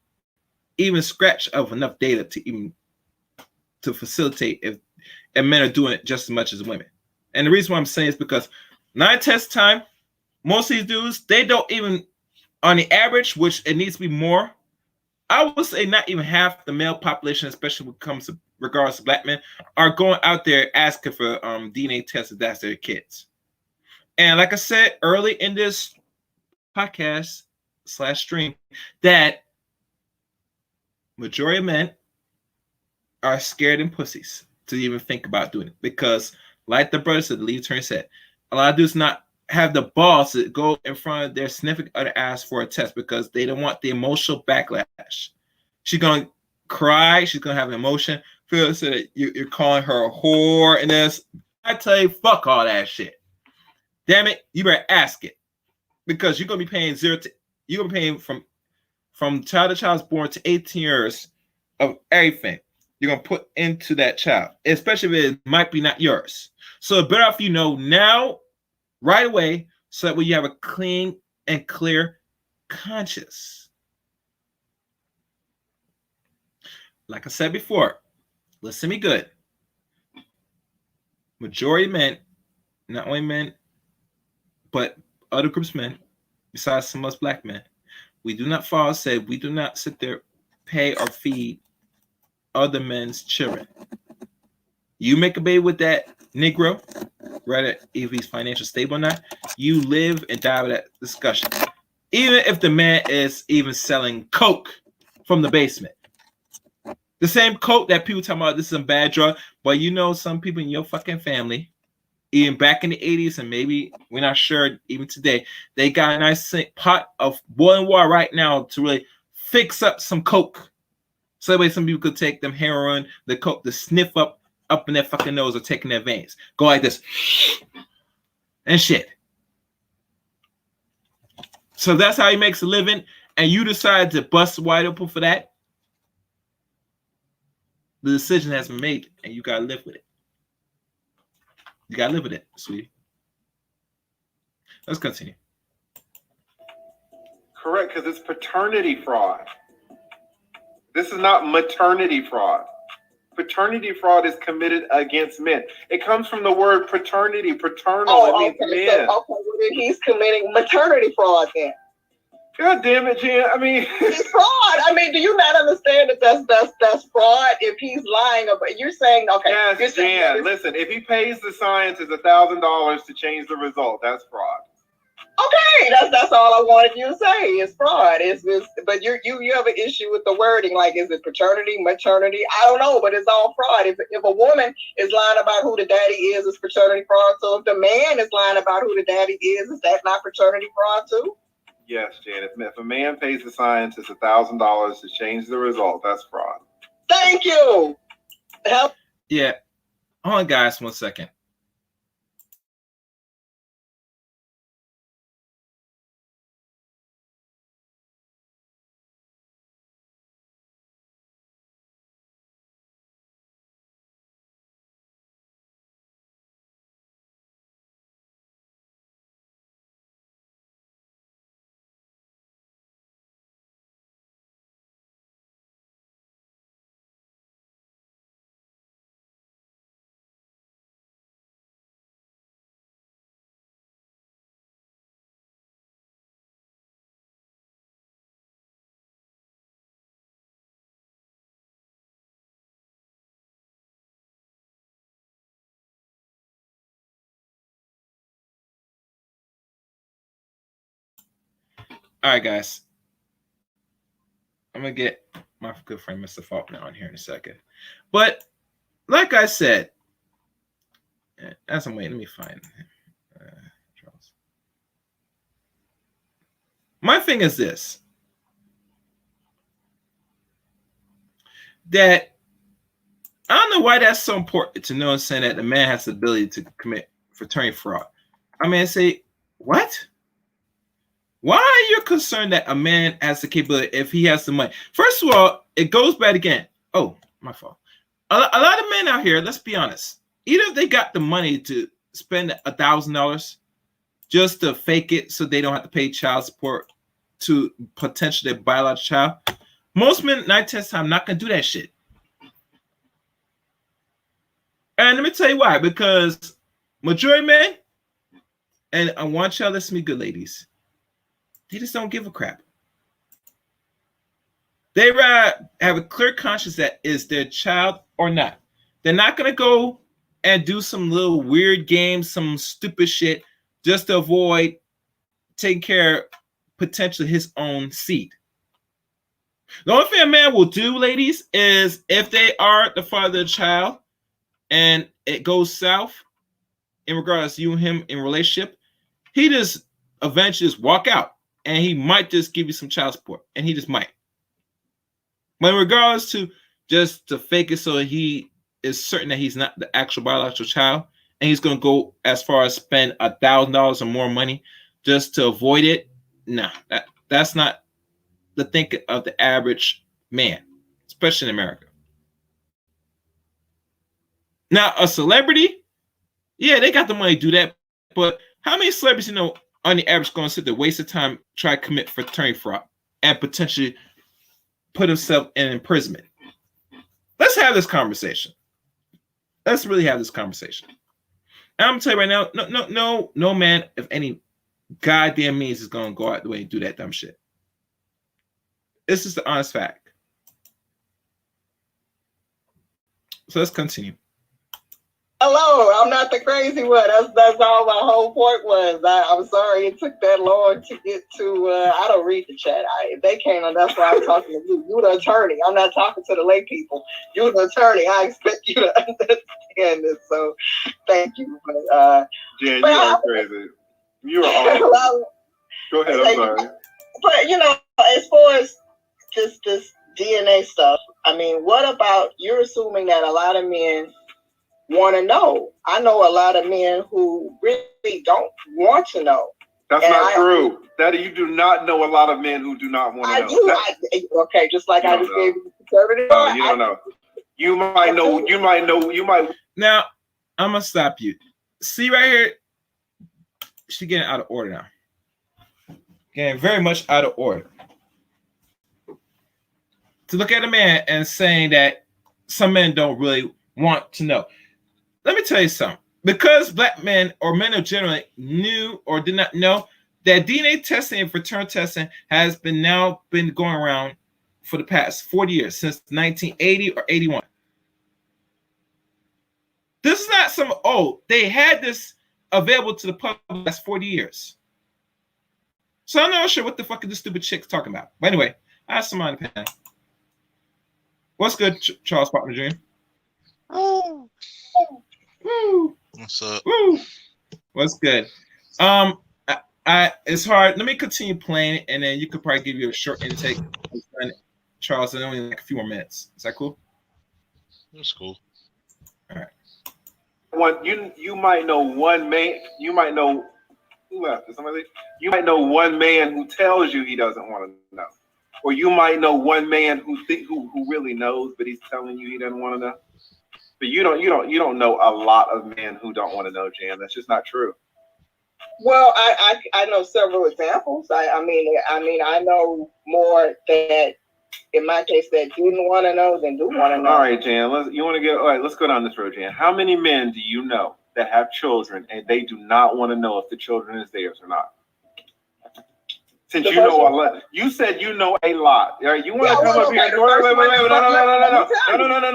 even scratch of enough data to facilitate if men are doing it just as much as women. And the reason why I'm saying is because 9 test time, most of these dudes, they don't even, on the average, which it needs to be more, I would say not even half the male population, especially when it comes to regards to black men, are going out there asking for DNA tests if that's their kids. And like I said early in this podcast / stream, that majority of men are scared and pussies to even think about doing it because, like the brother said, the lead attorney said, a lot of dudes not have the balls to go in front of their significant other ask for a test because they don't want the emotional backlash. She's gonna cry. She's gonna have an emotion. Feel so that you're calling her a whore and this. I tell you, fuck all that shit. Damn it, you better ask it because you're gonna be paying you're gonna be paying from child to child's born to 18 years of everything you're gonna put into that child, especially if it might be not yours. So better off you know now, right away, so that way you have a clean and clear conscience. Like I said before, listen to me good. Majority of men, not only men, but other groups of men, besides some of us black men, we do not follow, say we do not sit there, pay or feed other men's children. You make a baby with that Negro, right? If he's financially stable or not, you live and die with that discussion. Even if the man is even selling coke from the basement. The same coke that people talking about, this is a bad drug, but you know some people in your fucking family, even back in the 80s, and maybe we're not sure even today, they got a nice pot of boiling water right now to really fix up some coke. So that way some people could take them heroin, the coke, to sniff up in their fucking nose or taking their veins. Go like this. And shit. So that's how he makes a living, and you decide to bust wide open for that. The decision has been made, and you gotta live with it. You gotta live with it, sweetie. Let's continue. Correct, because it's paternity fraud. This is not maternity fraud. Paternity fraud is committed against men. It comes from the word paternity, paternal. Oh, it means okay. men. So, well, then he's committing maternity fraud then. God damn it, Jan. I mean, It's fraud. I mean, do you not understand that that's fraud? If he's lying about, you're saying, okay. yes, you're saying Jan. Listen, if he pays the scientists $1,000 to change the result, that's fraud. Okay, that's all I wanted you to say. It's fraud. It's but you have an issue with the wording. Like, is it paternity, maternity? I don't know, but it's all fraud. If a woman is lying about who the daddy is, it's paternity fraud. So if the man is lying about who the daddy is that not paternity fraud too? Yes, Jan. If a man pays the scientist $1,000 to change the result, that's fraud. Thank you. Help. Yeah. Hold on, guys, 1 second. All right, guys. I'm going to get my good friend Mr. Faulkner on here in a second. But like I said, as I'm waiting, let me find Charles. My thing is this. That I don't know why that's so important to know, saying that the man has the ability to commit fraternity fraud. I mean, I say, what? Why are you concerned that a man has the capability if he has the money? First of all, it goes back again. Oh, my fault. A lot of men out here, let's be honest, either they got the money to spend $1,000 just to fake it so they don't have to pay child support to potentially their biological child. Most men, 9 times time, not gonna do that shit. And let me tell you why. Because majority men, and I want y'all to listen to me, good ladies, they just don't give a crap. They rather have a clear conscience that is their child or not. They're not gonna go and do some little weird game, some stupid shit, just to avoid taking care of potentially his own seed. The only thing a man will do, ladies, is if they are the father of the child and it goes south in regards to you and him in relationship, he just eventually just walk out and he might just give you some child support, and he just might. But in regards to just to fake it so he is certain that he's not the actual biological child, and he's going to go as far as spend $1,000 or more money just to avoid it, nah, that's not the thinking of the average man, especially in America. Now, a celebrity, yeah, they got the money to do that, but how many celebrities you know on the average going to sit there, waste of time, try to commit fraternity fraud, and potentially put himself in imprisonment? Let's have this conversation. Let's really have this conversation. And I'm gonna tell you right now, no man of any goddamn means is gonna go out the way and do that dumb shit. This is the honest fact. So let's continue. Hello, I'm not the crazy one. That's all my whole point was. I'm sorry it took that long to get to. I don't read the chat. They came, and that's why I'm talking to you. You're the attorney. I'm not talking to the lay people. You're the attorney. I expect you to understand this. So, thank you. Jen, you are crazy. You are awesome. Go ahead. I'm sorry. But you know, as far as this DNA stuff, I mean, what about you're assuming that a lot of men want to know? I know a lot of men who really don't want to know. That's not true. That you do not know a lot of men who do not want to know. I do. Okay, just like I just gave you conservative. No, you don't know. You might know. You might know. You might. Now, I'm gonna stop you. See right here, she's getting out of order now. Getting very much out of order. To look at a man and saying that some men don't really want to know. Let me tell you something. Because black men or men in general knew or did not know that DNA testing and fraternity testing has been going around for the past 40 years, since 1980 or 81. This is not some, they had this available to the public the last 40 years. So I'm not sure what the fuck is this stupid chick's talking about. But anyway, I have some on the pen. What's good, Charles Partner Dream? Oh. Woo. What's up? Woo. What's good? I it's hard. Let me continue playing, and then you could probably give you a short intake, Charles, and only like a few more minutes. Is that cool? That's cool. All right. You might know one man. You might know who left. Is somebody? You might know one man who tells you he doesn't want to know, or you might know one man who really knows, but he's telling you he doesn't want to know. But you don't know a lot of men who don't want to know, Jan. That's just not true. Well, I know several examples. I mean, I know more that, in my case, that didn't want to know than do want to know. All right, Jan. Let's go down this road, Jan. How many men do you know that have children and they do not want to know if the children is theirs or not? Since you know a lot, you said you know a lot. All right, you want to come up here?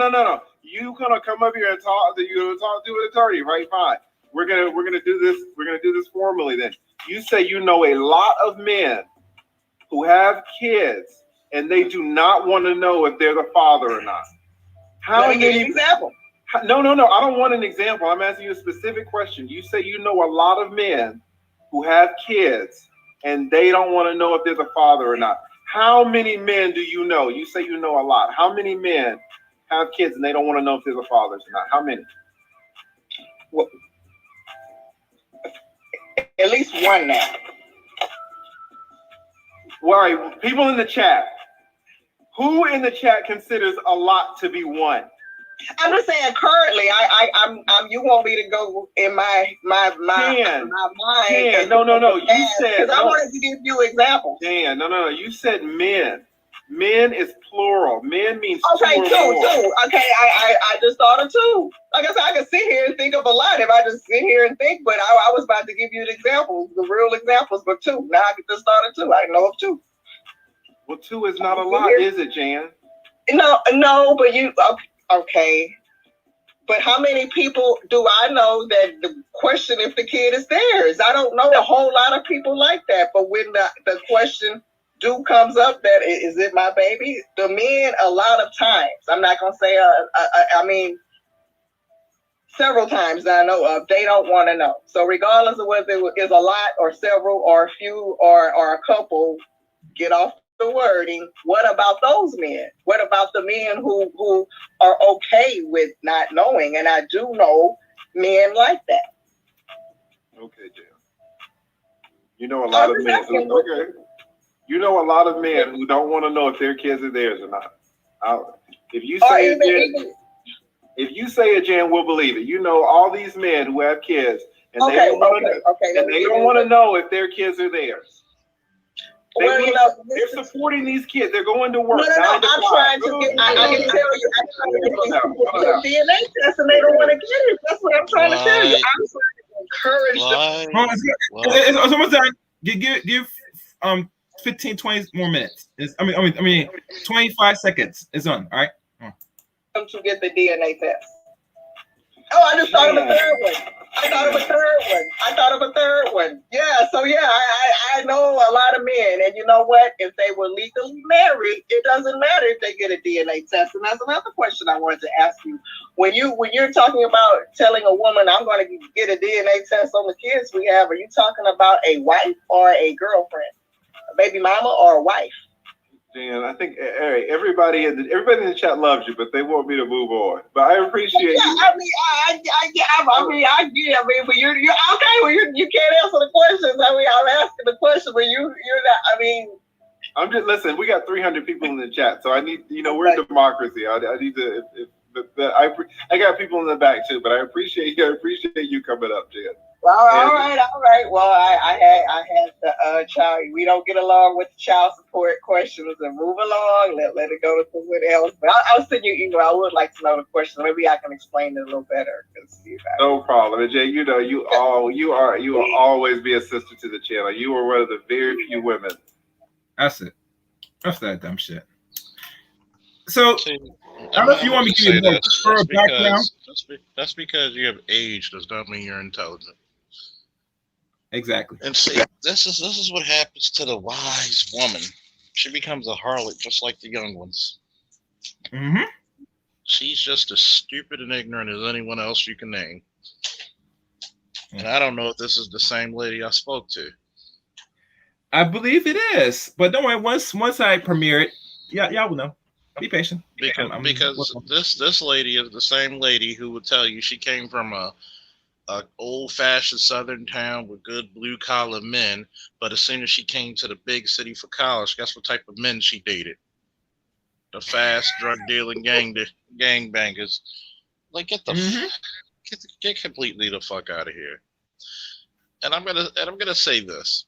No. You gonna come up here and talk to an attorney, right? Fine. We're gonna do this. We're gonna do this formally. Then you say you know a lot of men who have kids and they do not want to know if they're the father or not. Let me give you an example. No. I don't want an example. I'm asking you a specific question. You say you know a lot of men who have kids and they don't want to know if they're the father or not. How many men do you know? You say you know a lot. How many men have kids and they don't want to know if they're the fathers or not? How many? Well, at least one now. Why? People in the chat. Who in the chat considers a lot to be one? I'm just saying currently, I'm you want me to go in my mind. No. You said, because I wanted to give you examples. Dan, no. You said men. Men is plural. Men means okay, two. Okay, I just thought of two. Like I said, I can sit here and think of a lot if I just sit here and think, but I was about to give you the examples, the real examples, but two. Now I just thought of two. I know of two. Well, two is not a lot, is it, Jan? No, but you okay. But how many people do I know that the question if the kid is theirs? I don't know a whole lot of people like that. But when the question comes up that is it my baby? The men a lot of times, I'm not gonna say I mean several times that I know of, they don't want to know. So regardless of whether it is a lot or several or a few or a couple, get off the wording. What about those men? What about the men who are okay with not knowing? And I do know men like that. Okay, Jan. You know a lot of men. Okay. You know a lot of men who don't want to know if their kids are theirs or not. If you say it, Jan, we'll believe it. You know all these men who have kids, and they don't want to know if their kids are theirs. They're supporting these kids. They're going to work. No, I'm trying to get. I can tell you. I'm DNA test, and they don't want to get it. That's what I'm trying to tell you. I'm trying to encourage them. It's almost like give 15, 20 more minutes. I mean 25 seconds. It's on. All right. To get the DNA test. Oh, I just thought of a third one. I thought of a third one. Yeah, so yeah, I know a lot of men, and you know what? If they were legally married, it doesn't matter if they get a DNA test. And that's another question I wanted to ask you. When you're talking about telling a woman, I'm going to get a DNA test on the kids we have, are you talking about a wife or a girlfriend, a baby mama or a wife? Dan, I think everybody in the chat loves you, but they want me to move on. But I appreciate you. I mean, but you're okay. Well, you can't answer the questions. I mean, I'm asking the question, but you're not. I mean, I'm just listen. We got 300 people in the chat, so I need we're a democracy. I need to. I got people in the back too, but I appreciate you coming up, Jan. All right. Well, I had the child. We don't get along with the child support questions, and move along. Let it go to someone else. But I'll send you. I would like to know the question. Maybe I can explain it a little better. No problem, and Jay. You will always be a sister to the channel. You are one of the very few women. That's it. That's that dumb shit. So, I don't know if you want me to give you a background. That's because you have age does not mean you're intelligent. Exactly. And see, this is what happens to the wise woman. She becomes a harlot just like the young ones. Mm-hmm. She's just as stupid and ignorant as anyone else you can name. And I don't know if this is the same lady I spoke to. I believe it is, but don't worry. Once I premiere it, y'all will know. Be patient. Because this lady is the same lady who would tell you she came from a old-fashioned southern town with good blue-collar men, but as soon as she came to the big city for college, guess what type of men she dated? The fast drug-dealing gangbangers. Like, get completely the fuck out of here. And I'm gonna say this.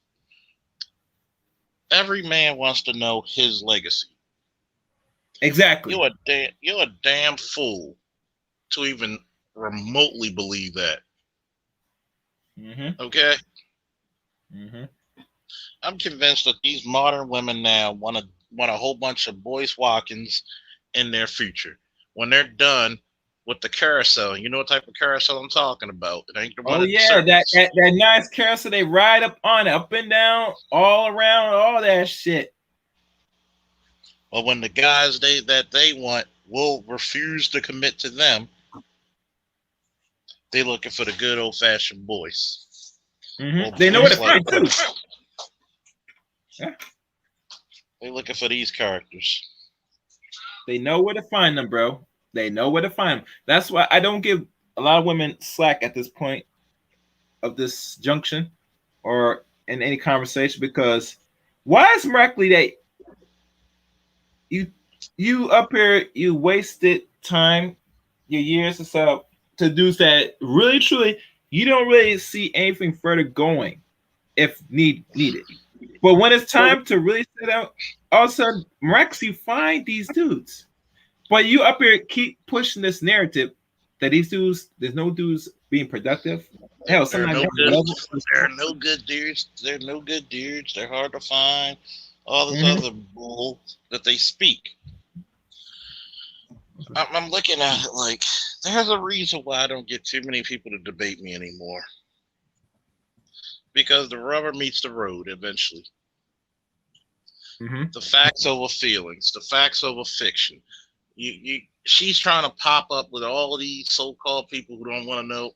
Every man wants to know his legacy. Exactly. You're a damn fool to even remotely believe that. Mm-hmm. Okay? Mm-hmm. I'm convinced that these modern women now want a whole bunch of Boyce Watkins in their future. When they're done with the carousel, you know what type of carousel I'm talking about. It ain't the one. Oh yeah, that nice carousel they ride up on, up and down, all around, all that shit. But when the guys that they want will refuse to commit to them, they're looking for the good old-fashioned boys. Mm-hmm. They know what to find too. Yeah. They're looking for these characters. They know where to find them, bro. They know where to find them. That's why I don't give a lot of women slack at this point of this junction or in any conversation, because Why is Merkley that you up here, you wasted time, your years or so to do that really truly you don't really see anything further going if needed. But when it's time to really set out, all of a sudden Rex, you find these dudes. But you up here keep pushing this narrative that these dudes, there's no dudes being productive. Hell, There are sometimes no they good. level. There are no good dudes. There are no good dudes. They're hard to find. All this Mhm. other bull that they speak. I'm looking at it like there's a reason why I don't get too many people to debate me anymore. Because the rubber meets the road eventually. Mhm. The facts over feelings. The facts over fiction. She's trying to pop up with all these so-called people who don't want to know.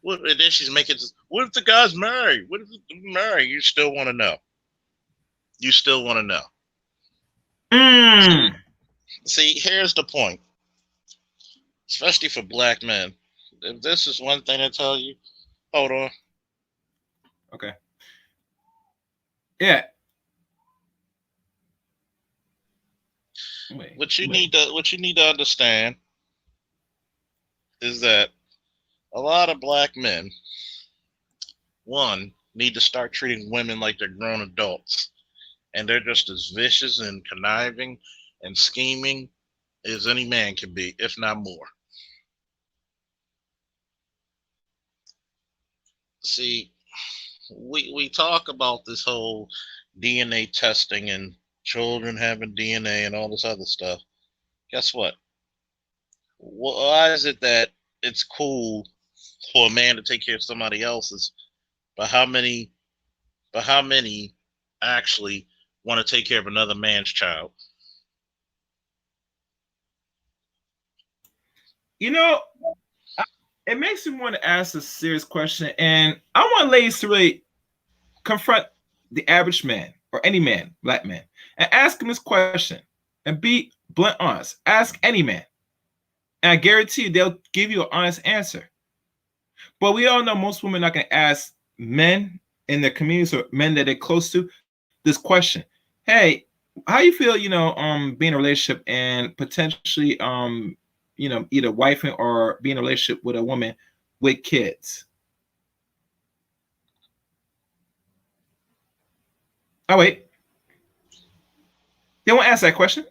What, and then she's making this, what if the guy's married? What if he's married? You still want to know. You still want to know. Mm. See, here's the point, especially for black men. If this is one thing I tell you, hold on. Okay. Yeah. Wait. What you need to understand is that a lot of black men, one, need to start treating women like they're grown adults, and they're just as vicious and conniving and scheming as any man can be, if not more. See, we talk about this whole DNA testing and children having DNA and all this other stuff. Guess what? Why is it that it's cool for a man to take care of somebody else's, but how many actually want to take care of another man's child? You know, it makes me want to ask a serious question, and I want ladies to really confront the average man or any man, black man, and ask him this question and be blunt honest. Ask any man, and I guarantee you they'll give you an honest answer. But we all know most women are not going to ask men in their communities or men that they're close to this question. Hey, how you feel, being in a relationship and potentially either wifing or being in a relationship with a woman with kids? Oh wait, they won't ask that question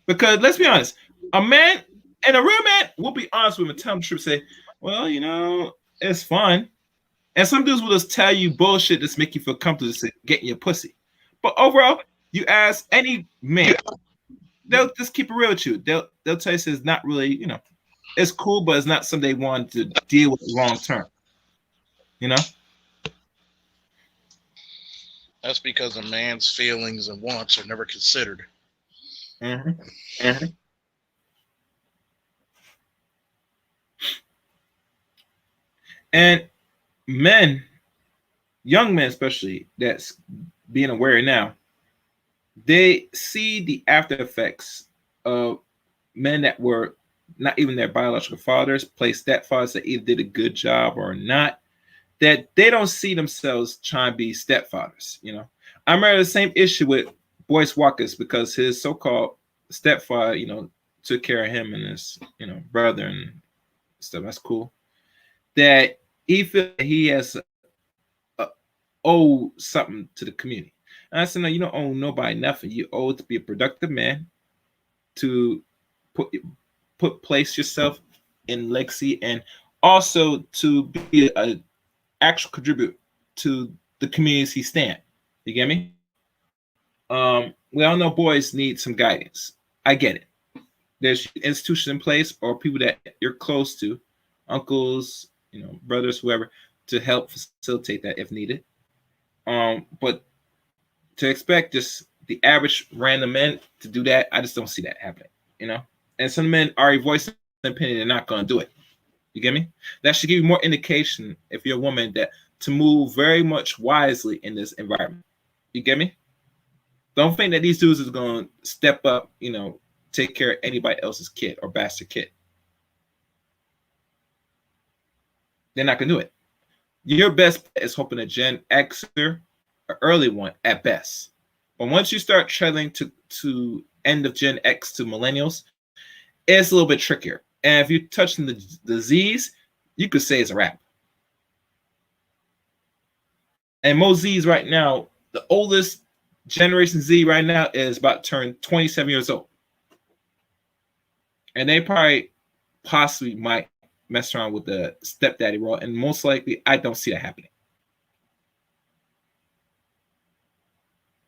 because let's be honest, a man and a real man will be honest with him and tell him the truth. Say, well, it's fun. And some dudes will just tell you bullshit that's make you feel comfortable just getting your pussy. But overall, you ask any man, they'll just keep it real with you. They'll tell you it's not really, it's cool, but it's not something they want to deal with long term. You know? That's because a man's feelings and wants are never considered. Mm-hmm. Mm-hmm. And men, young men especially, that's being aware now, they see the after effects of men that were not even their biological fathers, play stepfathers that either did a good job or not, that they don't see themselves trying to be stepfathers. I remember the same issue with Boyce Walker's because his so-called stepfather, took care of him and his, brother and stuff. That's cool. That he feels he has owe something to the community. And I said, no, you don't owe nobody nothing. You owe to be a productive man, to place yourself in legacy, and also to be a actual contribute to the communities he stand. You get me? We all know boys need some guidance. I get it. There's institutions in place or people that you're close to, uncles, brothers, whoever, to help facilitate that if needed. But to expect just the average random men to do that, I just don't see that happening. And some men already voiced an opinion; they're not going to do it. You get me? That should give you more indication if you're a woman that to move very much wisely in this environment. You get me? Don't think that these dudes is going to step up, take care of anybody else's kid or bastard kid. They're not going to do it. Your best bet is hoping a Gen Xer an early one at best. But once you start trailing to end of Gen X to millennials, it's a little bit trickier. And if you touch the Z's, you could say it's a wrap. And most Z's right now, the oldest Generation Z right now is about to turn 27 years old. And they probably possibly might mess around with the stepdaddy role. And most likely, I don't see that happening.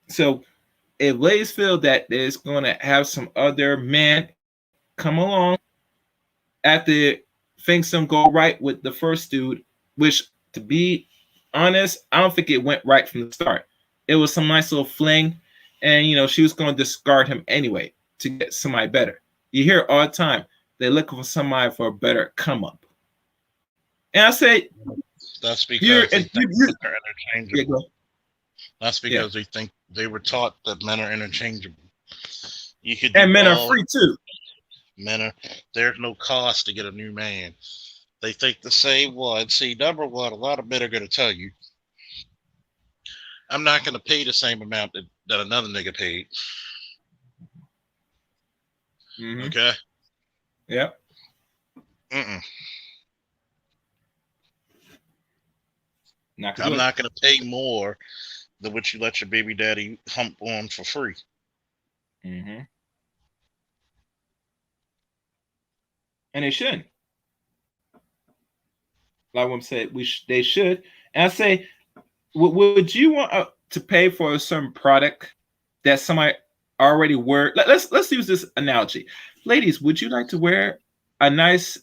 So if ladies feel that there's going to have some other man come along after things don't go right with the first dude, which, to be honest, I don't think it went right from the start. It was some nice little fling, and she was going to discard him anyway to get somebody better. You hear all the time they're looking for somebody for a better come up, and I say that's because they're interchangeable. Yeah, that's because they think they were taught that men are interchangeable. You could, and men are free too. There's no cost to get a new man. They think the same one. See, number one, a lot of men are going to tell you, I'm not going to pay the same amount that another nigga paid. Mm-hmm. Okay? Yep. I'm not going to pay more than what you let your baby daddy hump on for free. Mm-hmm. And they shouldn't. Like one said, they should. And I say, would you want to pay for a certain product that somebody already wear? Let's use this analogy. Ladies, would you like to wear a nice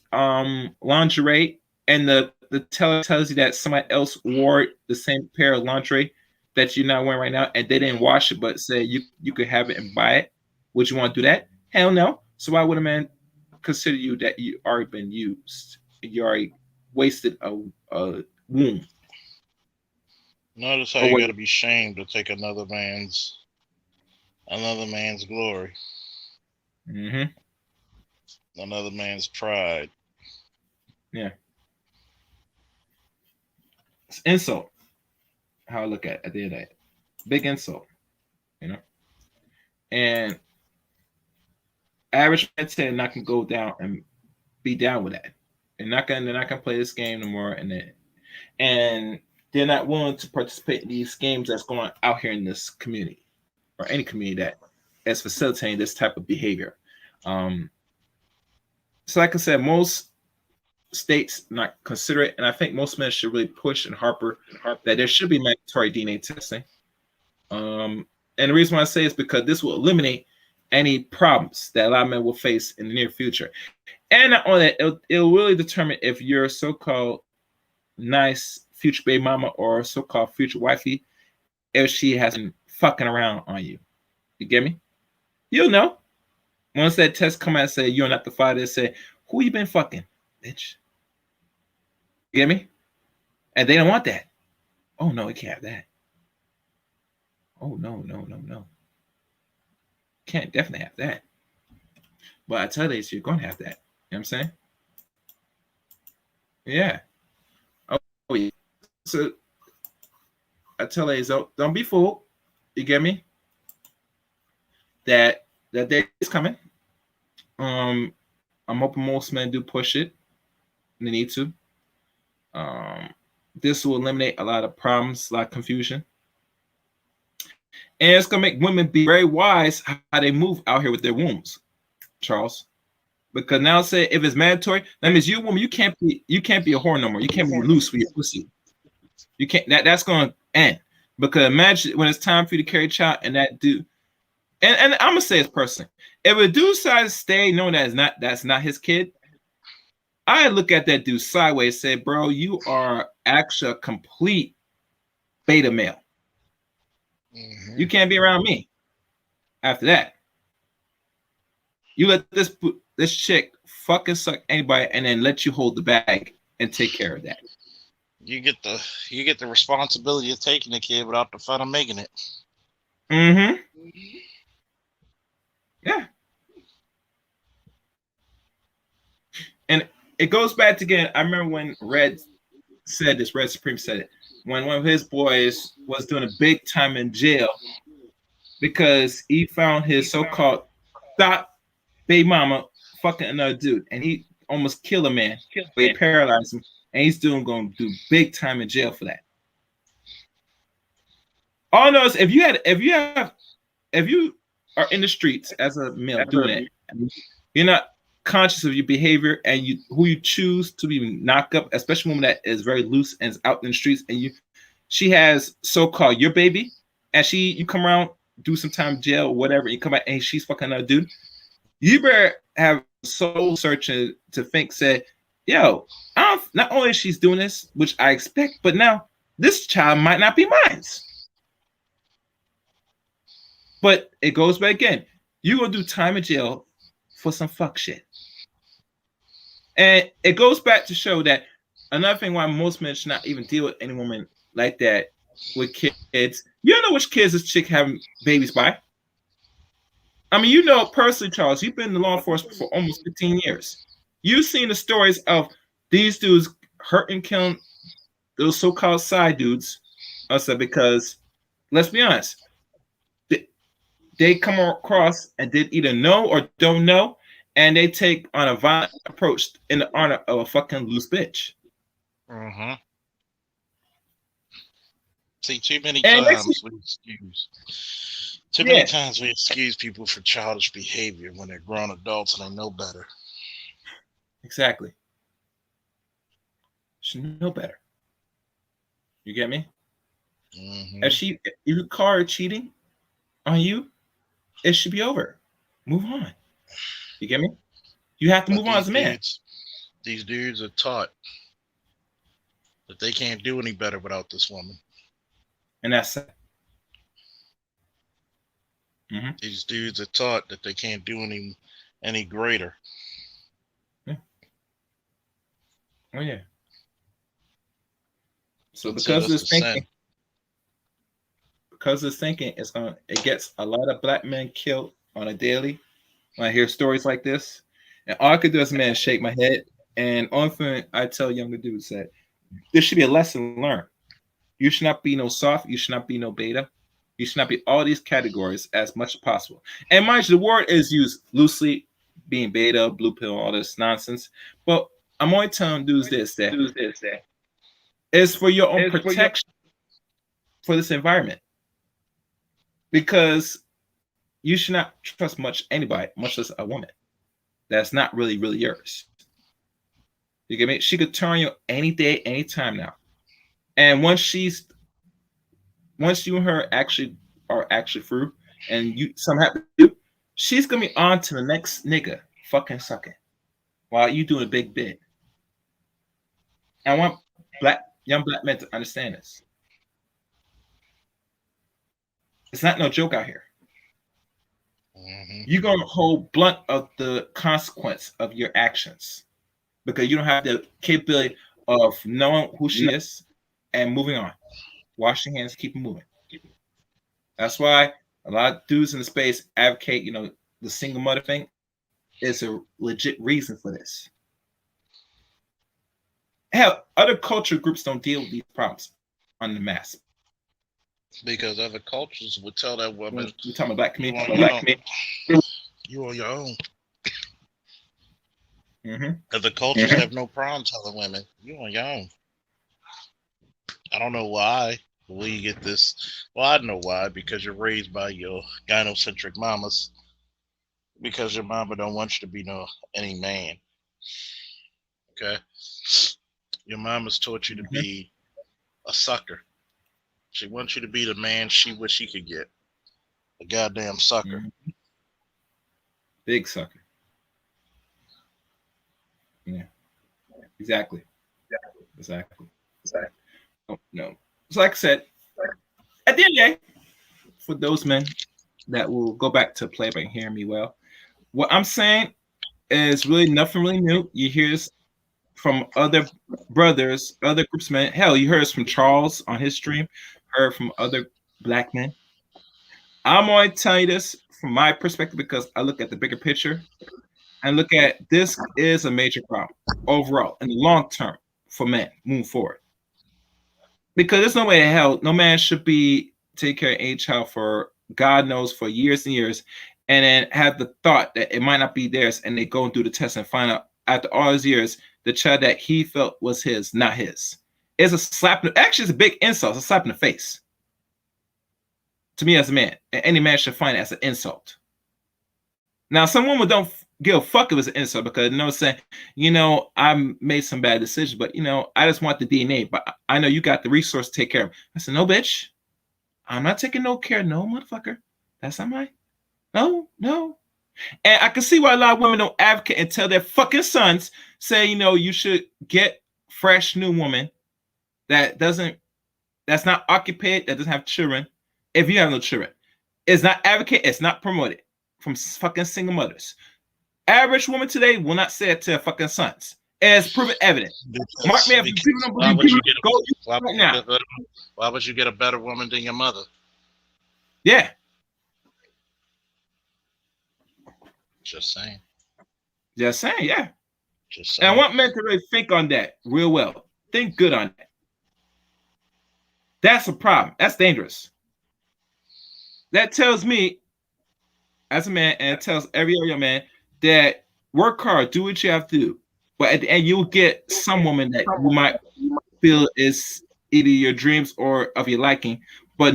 lingerie and the teller tells you that somebody else wore the same pair of lingerie that you're not wearing right now and they didn't wash it but say you could have it and buy it? Would you want to do that? Hell no. So why would a man consider you that you already been used? You already wasted a womb. Notice how you got to be shamed to take another man's glory. Mm-hmm. Another man's pride. Yeah. It's insult. How I look at the end of that. Big insult. And average men say not can go down and be down with that. They're not gonna play this game no more, and they're not willing to participate in these games that's going on out here in this community or any community that is facilitating this type of behavior. So like I said, most states not consider it, and I think most men should really push and harper that there should be mandatory DNA testing. And the reason why I say is because this will eliminate any problems that a lot of men will face in the near future. And not only that, it'll really determine if you're a so-called nice future baby mama or so-called future wifey, if she has been fucking around on you. You get me? You'll know. Once that test come out and say you're not the father, say, who you been fucking, bitch? You get me? And they don't want that. Oh no, we can't have that. Oh no. Can't definitely have that. But I tell you, you're gonna have that. You know what I'm saying? Yeah. Oh yeah. So I tell you, don't be fooled. You get me? That day is coming. I'm hoping most men do push it. They need to. This will eliminate a lot of problems, a lot of confusion. And it's gonna make women be very wise how they move out here with their wombs, Charles. Because now say if it's mandatory, that means you woman, you can't be a whore no more. You can't be loose with your pussy. You can't that's gonna end. Because imagine when it's time for you to carry a child and that dude, and I'm gonna say it's personally, if a dude decides to stay knowing that's not his kid, I look at that dude sideways and say, bro, you are actually a complete beta male. Mm-hmm. You can't be around me. After that, you let this chick fucking suck anybody and then let you hold the bag and take care of that. You get the responsibility of taking the kid without the fun of making it. Mm-hmm. Yeah. And it goes back to again. I remember when Red said this. Red Supreme said it when one of his boys was doing a big time in jail because he found his so-called thought baby mama fucking another dude, and he almost killed a man, but he paralyzed him, and he's going to do big time in jail for that. All I know is if you are in the streets as a male doing it, you're not conscious of your behavior and who you choose to be knock up, especially a woman that is very loose and is out in the streets, and she has so-called your baby, and you come around, do some time in jail or whatever, you come back and she's fucking another dude, you better have soul searching to think, say, yo, not only she's doing this, which I expect, but now this child might not be mine. But it goes back again. You gonna do time in jail for some fuck shit. And it goes back to show that another thing why most men should not even deal with any woman like that with kids. You don't know which kids this chick having babies by. I mean, you know personally, Charles, you've been in law enforcement for almost 15 years. You've seen the stories of these dudes hurting, killing those so-called side dudes. Also, because let's be honest, they come across and did either know or don't know, and they take on a violent approach in the honor of a fucking loose bitch. Mm-hmm. See, too many times we excuse people for childish behavior when they're grown adults and they know better. Exactly. Should know better. You get me? Mm-hmm. If you call her cheating on you, it should be over. Move on. You get me? You have to move on as a man. These dudes are taught that they can't do any better without this woman. And that's it. Mm-hmm. These dudes are taught that they can't do any greater. Yeah. Oh yeah. So because of this thinking, it gets a lot of black men killed on a daily. When I hear stories like this, and all I could do as a man is shake my head. And only thing I tell younger dudes that there should be a lesson learned. You should not be no soft. You should not be no beta. You should not be all these categories as much as possible. And mind you, the word is used loosely, being beta, blue pill, all this nonsense. But I'm only telling dudes that it's for your own protection for this environment. Because you should not trust anybody, much less a woman that's not really yours. You get me? She could turn you any day, anytime now. And once you and her are actually through, and you somehow she's gonna be on to the next nigga fucking sucking while you doing a big bit. I want young black men to understand this. It's not no joke out here. Mm-hmm. You're gonna hold blunt of the consequence of your actions because you don't have the capability of knowing who she is and moving on. Wash your hands, keep it moving. That's why a lot of dudes in the space advocate, the single mother thing is a legit reason for this. Hell, other culture groups don't deal with these problems on the mass. Because other cultures would tell that woman, we're talking about black community. You on your own. Mm-hmm. Other cultures have no problem telling women, you on your own. I don't know why. Where you get this? Well, I know why. Because you're raised by your gynocentric mamas. Because your mama don't want you to be any man. Okay? Your mama's taught you to be a sucker. She wants you to be the man she wish she could get. A goddamn sucker. Mm-hmm. Big sucker. Yeah. Exactly. Oh, no. So like I said, at the end of the day, for those men that will go back to playback and hear me well, what I'm saying is really nothing really new. You hear this from other brothers, other groups of men. Hell, you heard this from Charles on his stream, heard from other black men. I'm only telling you this from my perspective because I look at the bigger picture and look at this is a major problem overall in the long term for men moving forward. Because there's no way in hell no man should be taking care of a child for God knows for years and years, and then have the thought that it might not be theirs, and they go and do the test and find out after all those years the child that he felt was his, not his. It's a slap. Actually, it's a big insult. It's a slap in the face to me as a man. And any man should find it as an insult. Now, some women don't give a fuck if it's an insult because saying, I made some bad decisions, but I just want the DNA. But I know you got the resource to take care of. I said, no, bitch, I'm not taking no care, no motherfucker. That's not mine. No. And I can see why a lot of women don't advocate and tell their fucking sons, say, you should get fresh new woman that's not occupied, that doesn't have children. If you have no children, it's not advocate, it's not promoted from fucking single mothers. Average woman today will not say it to their fucking sons. As proven evidence. Mark me if people don't believe why would you get a better woman than your mother? Yeah. Just saying, yeah. Just saying. And I want men to really think on that real well. Think good on that. That's a problem. That's dangerous. That tells me, as a man, and it tells every other man, that work hard, do what you have to do. But at the end, you'll get some woman that you might feel is either your dreams or of your liking, but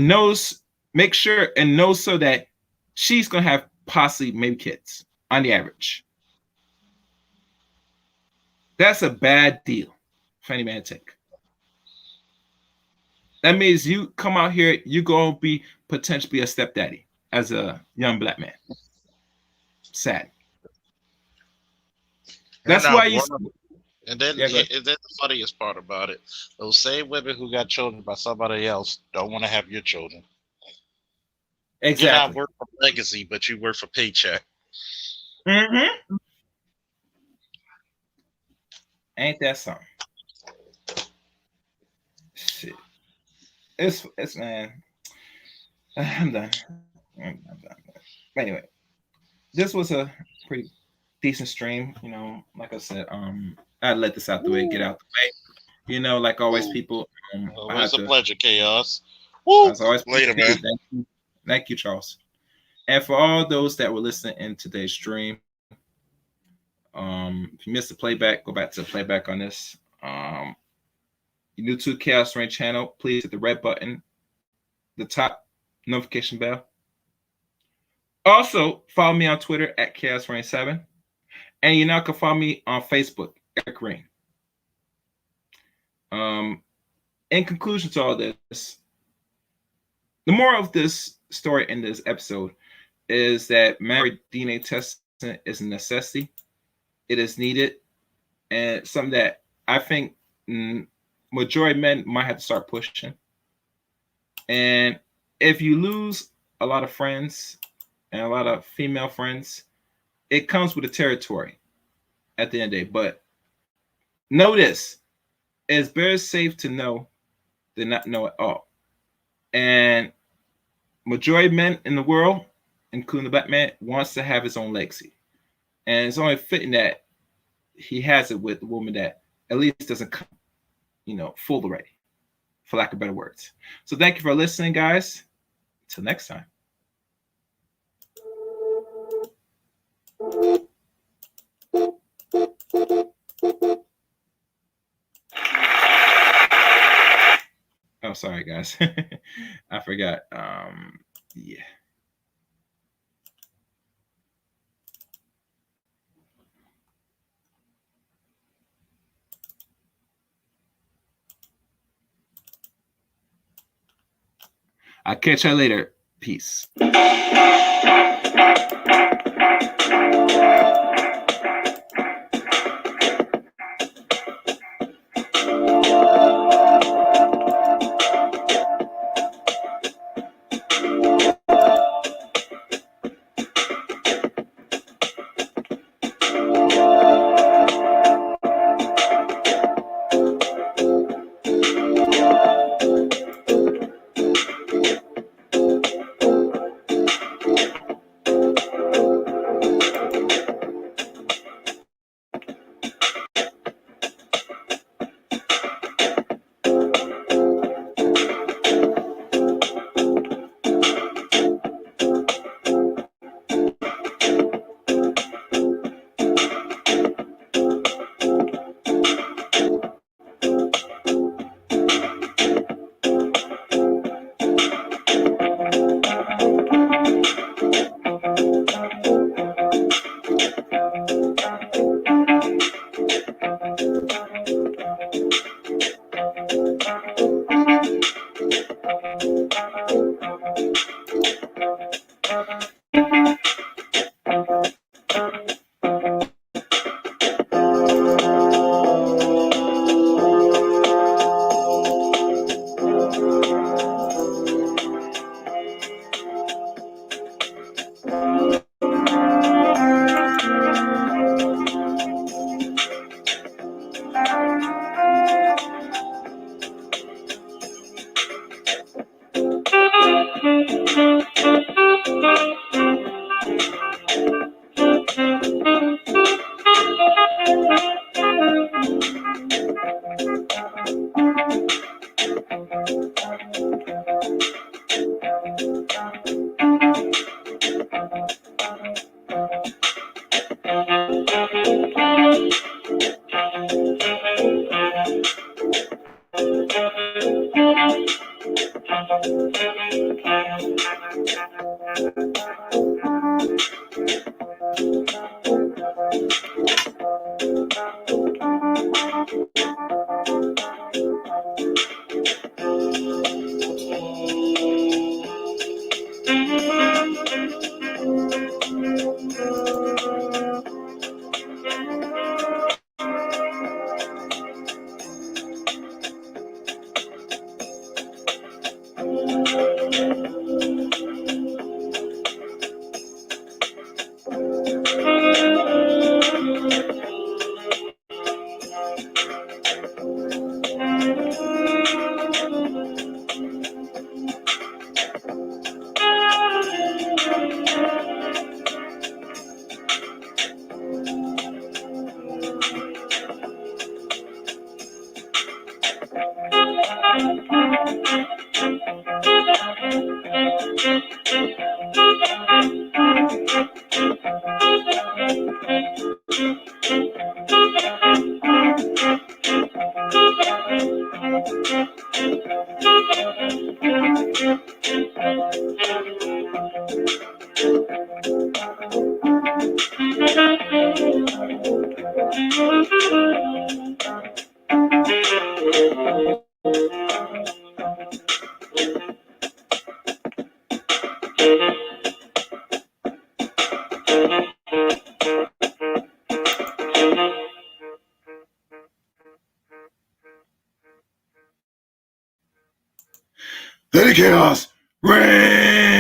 make sure and know so that she's going to have possibly maybe kids on the average. That's a bad deal for any man to take. That means you come out here, you're going to be potentially a stepdaddy as a young black man. Sad. That's why you. And then the funniest part about it, those same women who got children by somebody else don't want to have your children. Exactly. You not work for legacy, but you work for paycheck. Mm-hmm. Ain't that something? Shit. It's man. I'm done. Anyway, this was a pretty decent stream. Like I said, I let this out the way, get out the way. Like always, people. Always a pleasure, Chaos. Woo! As always, later, man. Thank you, Charles. And for all those that were listening in today's stream, if you missed the playback, go back to the playback on this. You're new to Chaos Rain channel, please hit the red button, the top notification bell. Also, follow me on Twitter at Chaos Rain 7. And you now can follow me on Facebook, Eric Rain. In conclusion to all this, the moral of this story in this episode is that married DNA testing is a necessity. It is needed, and something that I think majority of men might have to start pushing. And if you lose a lot of friends and a lot of female friends, it comes with the territory at the end of the day. But know this, it's better safe to know than not know at all. And majority of men in the world, including the black man, wants to have his own legacy. And it's only fitting that he has it with a woman that at least doesn't come, full already, for lack of better words. So thank you for listening, guys. Until next time. Oh, sorry, guys. I forgot. Yeah. I'll catch you later. Peace. Let the chaos reign.